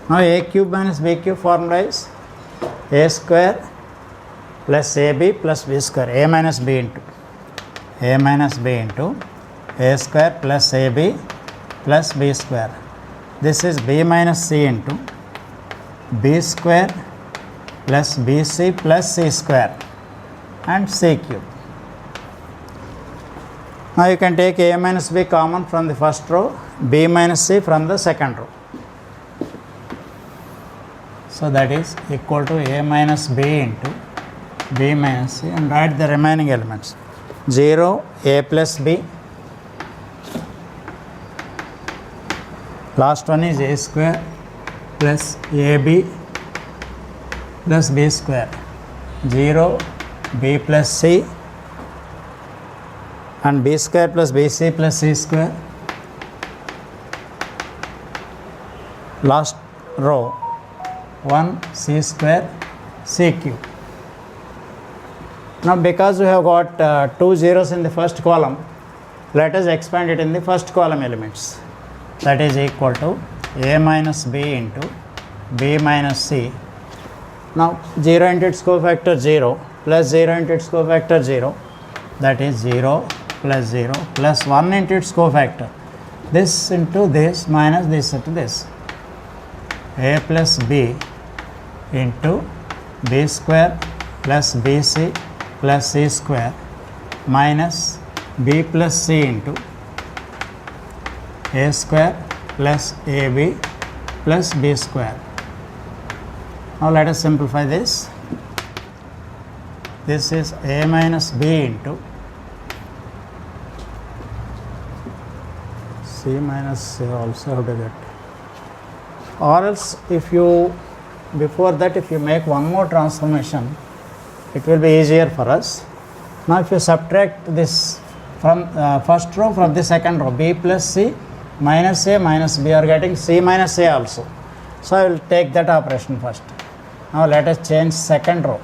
Now A cube minus B cube formula is A square plus AB plus B square, A minus B into A square plus AB plus B square. This is B minus C into B square plus BC plus C square and C cube. Now you can take A minus B common from the first row, B minus C from the second row. So that is equal to A minus B into B minus C and write the remaining elements. 0 A plus B, last one is A square plus AB plus B square, 0 B plus C and B square plus BC plus C square. Last row 1 C square C cube. Now because we have got two zeros in the first column, let us expand it in the first column elements. That is equal to a minus b into b minus c. Now 0 into its cofactor 0 plus 0 into its cofactor 0, that is 0 plus 0 plus 1 into its cofactor. This into this minus this into this. A plus b into b square plus bc plus c square minus b plus c into a square plus ab plus b square. Now let us simplify this. This is a minus b into c minus c also have to get. Or else if you, before that if you make one more transformation, it will be easier for us. Now if you subtract this from first row from the second row, b plus c minus a minus b, are getting c minus a also. So I will take that operation first. Now let us change second row,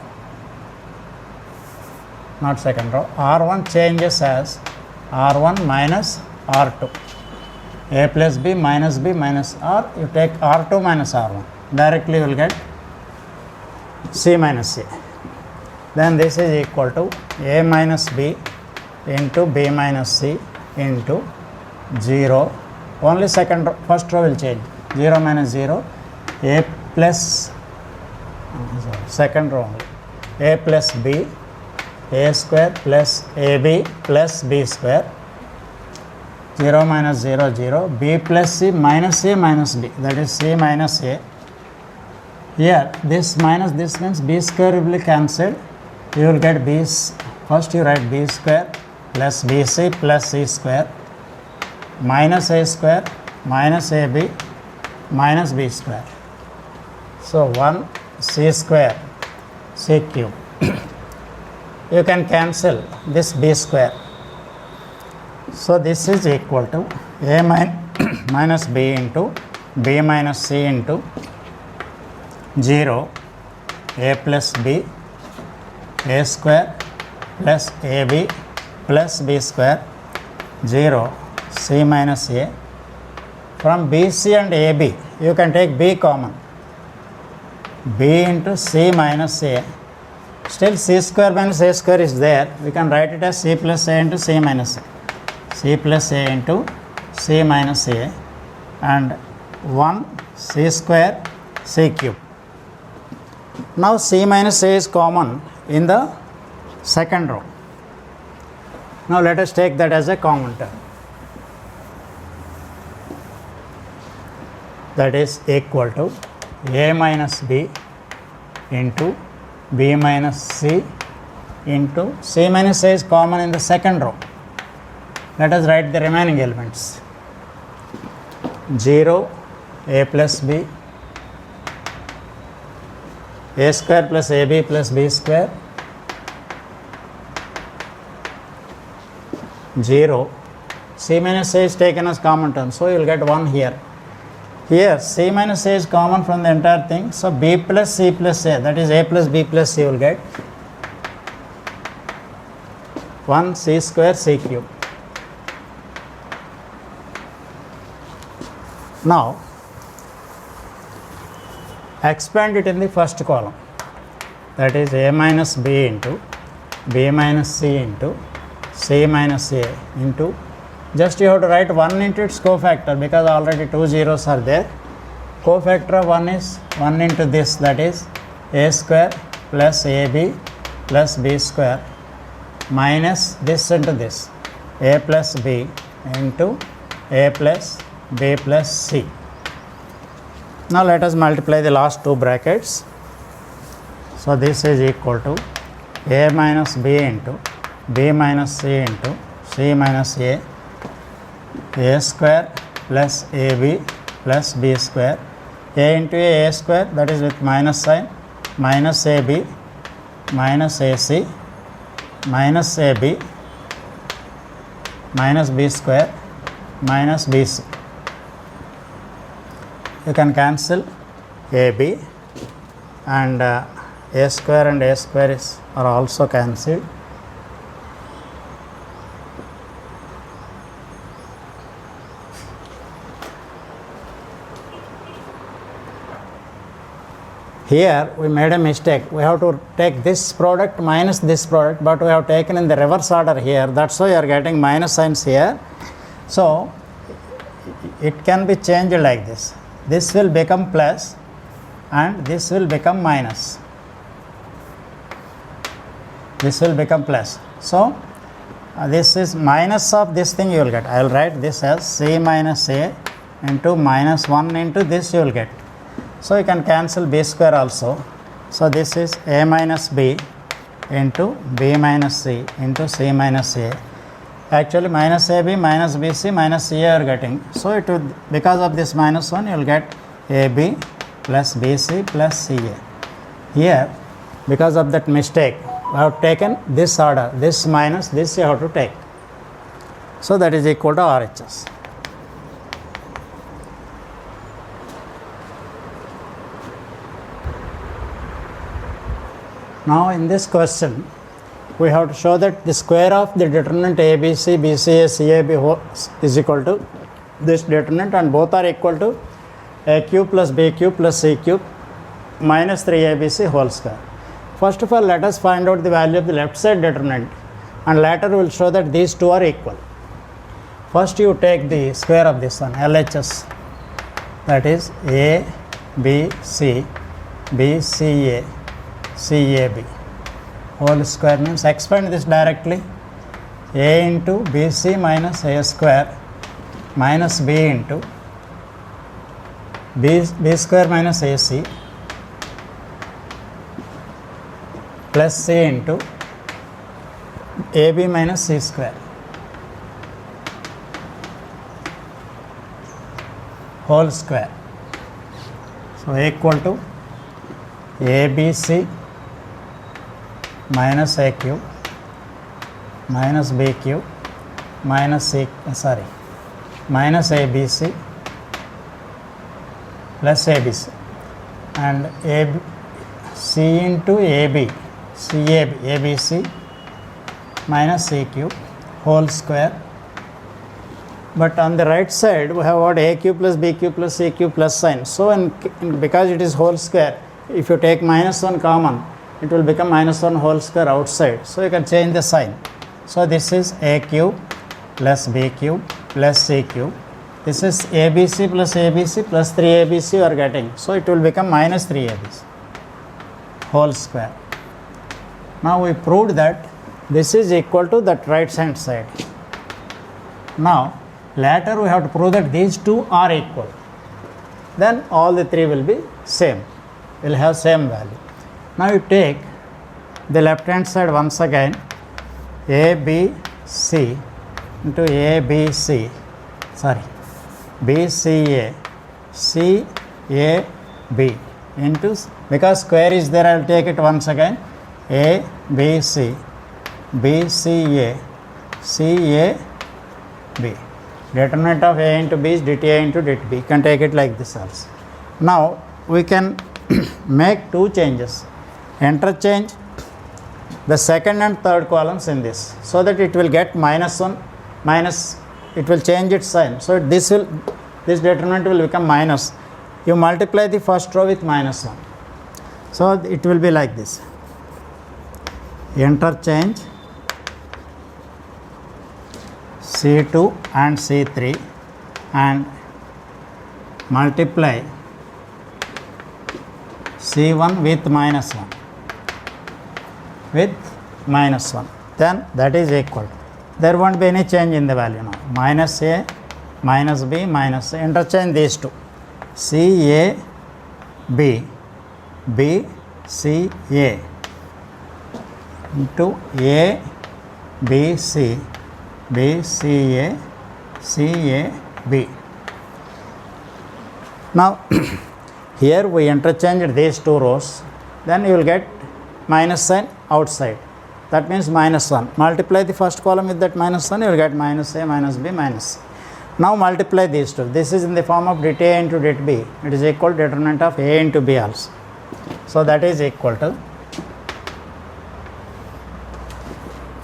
not second row, r1 changes as r1 minus r2. A plus b minus r, you take r2 minus r1, directly you will get c minus a. Then this is equal to a minus b into b minus c into 0, only second row, first row will change, 0 minus 0, a plus, second row only, a plus b, a square plus ab plus b square, 0 minus 0 0, b plus c minus a minus b, that is c minus a. Here this minus this means b square will be cancelled, you will get b, first you write b square plus bc plus c square minus a square minus ab minus b square. So 1 c square c cube. You can cancel this b square. So this is equal to a minus b into b minus c into 0, a plus b, a square plus ab plus b square, 0, c minus a. From bc and ab you can take b common, b into c minus a, still c square minus a square is there, we can write it as c plus a into c minus a, c plus a into c minus a, and 1 c square c cube. Now c minus a is common in the second row. Now let us take that as a common term. That is equal to a minus b into b minus c into c minus a is common in the second row. Let us write the remaining elements. 0, a plus b, a square plus ab plus b square, 0, c minus a is taken as common term, so you will get 1 here. Here c minus a is common from the entire thing, so b plus c plus a, that is a plus b plus c, you will get 1 c square c cube. Now expand it in the first column, that is a minus b into b minus c into c minus a into, just you have to write 1 into its cofactor because already two zeros are there. Cofactor of 1 is 1 into this, that is a square plus ab plus b square minus this into this, a plus b into a plus b plus c. Now let us multiply the last two brackets. So this is equal to a minus b into b minus c into c minus a square plus ab plus b square, a into a square, that is with minus sign, minus ab minus ac minus ab minus b square minus bc. You can cancel ab and a square and a square are also cancelled. Here we made a mistake. We have to take this product minus this product, but we have taken in the reverse order here. That's why you are getting minus signs here. So it can be changed like this. This will become plus and this will become minus. This will become plus. So this is minus of this thing you will get. I will write this as c minus a into minus 1 into this you will get. So you can cancel b square also. So this is a minus b into b minus c into c minus a. Actually minus ab minus bc minus ca you are getting. So it will, because of this minus 1 you will get ab plus bc plus ca. Here because of that mistake I have taken this order, this minus this you have to take. So that is equal to RHS. Now in this question we have to show that the square of the determinant ABC, BCA, CAB is equal to this determinant and both are equal to a cube plus b cube plus c cube minus 3abc whole square. First of all, let us find out the value of the left side determinant and later we will show that these two are equal. First you take the square of this one, LHS, that is a b c b c a c a b whole square means expand this directly, a into b c minus a square minus b into b square minus ac plus c into ab minus c square whole square. So equal to abc minus a cube minus b cube minus minus abc plus abc and c into ab cab abc minus c cube whole square. But on the right side we have got a cube plus b cube plus c cube plus sign. So because it is whole square, if you take minus 1 common, it will become minus 1 whole square outside. So you can change the sign. So this is a cube plus b cube plus c cube. This is abc plus abc plus 3abc you are getting. So it will become minus 3abc whole square. Now we proved that this is equal to that right hand side. Now later we have to prove that these two are equal. Then all the three will be same, will have same value. Now you take the left hand side once again, ABC into ABC, BCA, CAB into, because square is there I will take it once again, ABC, BCA, CAB. Determinant of A into B is dt A into dt B. You can take it like this also. Now we can make two changes. Interchange the second and third columns in this, so that it will get minus 1 minus, it will change its sign. So this determinant will become minus. You multiply the first row with minus 1. So it will be like this. Interchange C2 and C3 and multiply C1 with minus 1. With minus 1, then that is equal. There won't be any change in the value now. Minus a, minus b, minus a. Interchange these two. C a, b, b, c a into a, b, c, b, c a, c a, b. Now here we interchange these two rows. Then you will get minus sign outside. That means minus 1. Multiply the first column with that minus 1, you will get minus a, minus b, minus c. Now multiply these two. This is in the form of dA into dB. It is equal to determinant of A into B also. So that is equal to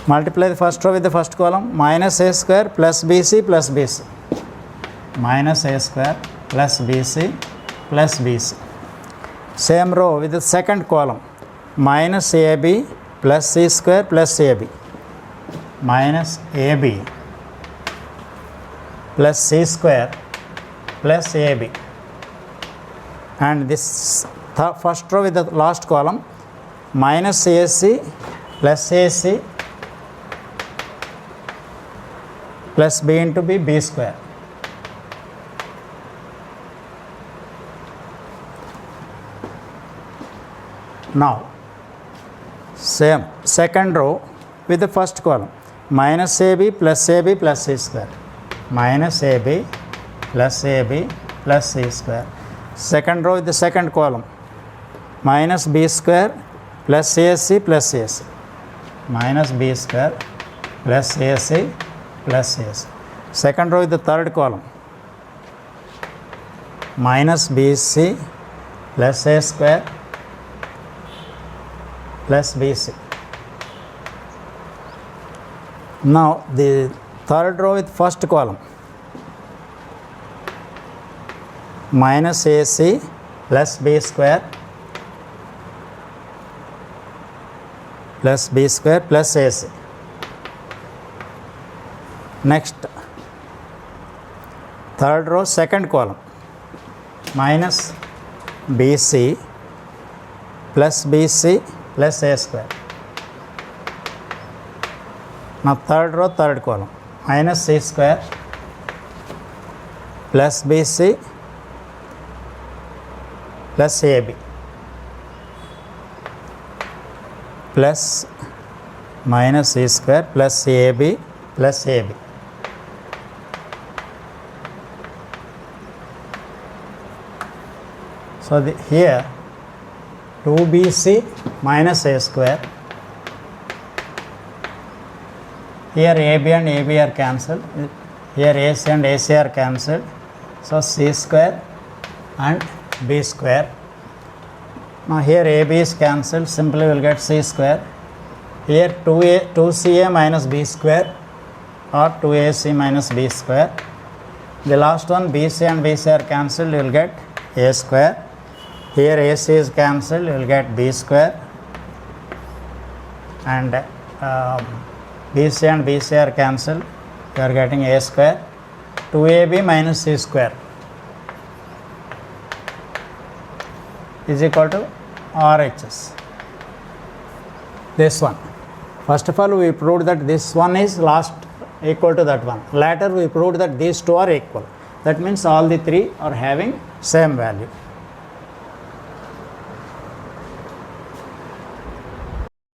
Multiply the first row with the first column. Minus a square plus bc plus bc. Minus a square plus bc plus bc. Same row with the second column. Minus ab plus c square plus ab. Minus ab plus c square plus ab. And this first row with the last column. Minus ac plus ac plus b into b square. Now, same second row with the first column. Minus ab plus c square. Minus ab plus c square. Second row with the second column. Minus b square plus csc plus csc. Minus b square plus csc plus csc. Second row with the third column. Minus bc plus a square plus bc. Now the third row with first column. Minus ac plus b square plus b square plus ac. Next, third row second column. Minus bc plus bc plus a square. Now third row third column. Minus c square plus bc plus ab plus minus c square plus ab plus ab. So here 2bc minus a square. Here ab and ab are cancelled. Here ac and ac are cancelled. So c square and b square. Now here ab is cancelled. Simply we will get c square. Here 2ca minus b square or 2ac minus b square. The last one bc and bc are cancelled. You will get a square. Here ac is cancelled, you will get b square, and bc and bc are cancelled, you are getting a square. 2ab minus c square is equal to RHS. This one. First of all, we proved that this one is last equal to that one. Later we proved that these two are equal. That means all the three are having same value.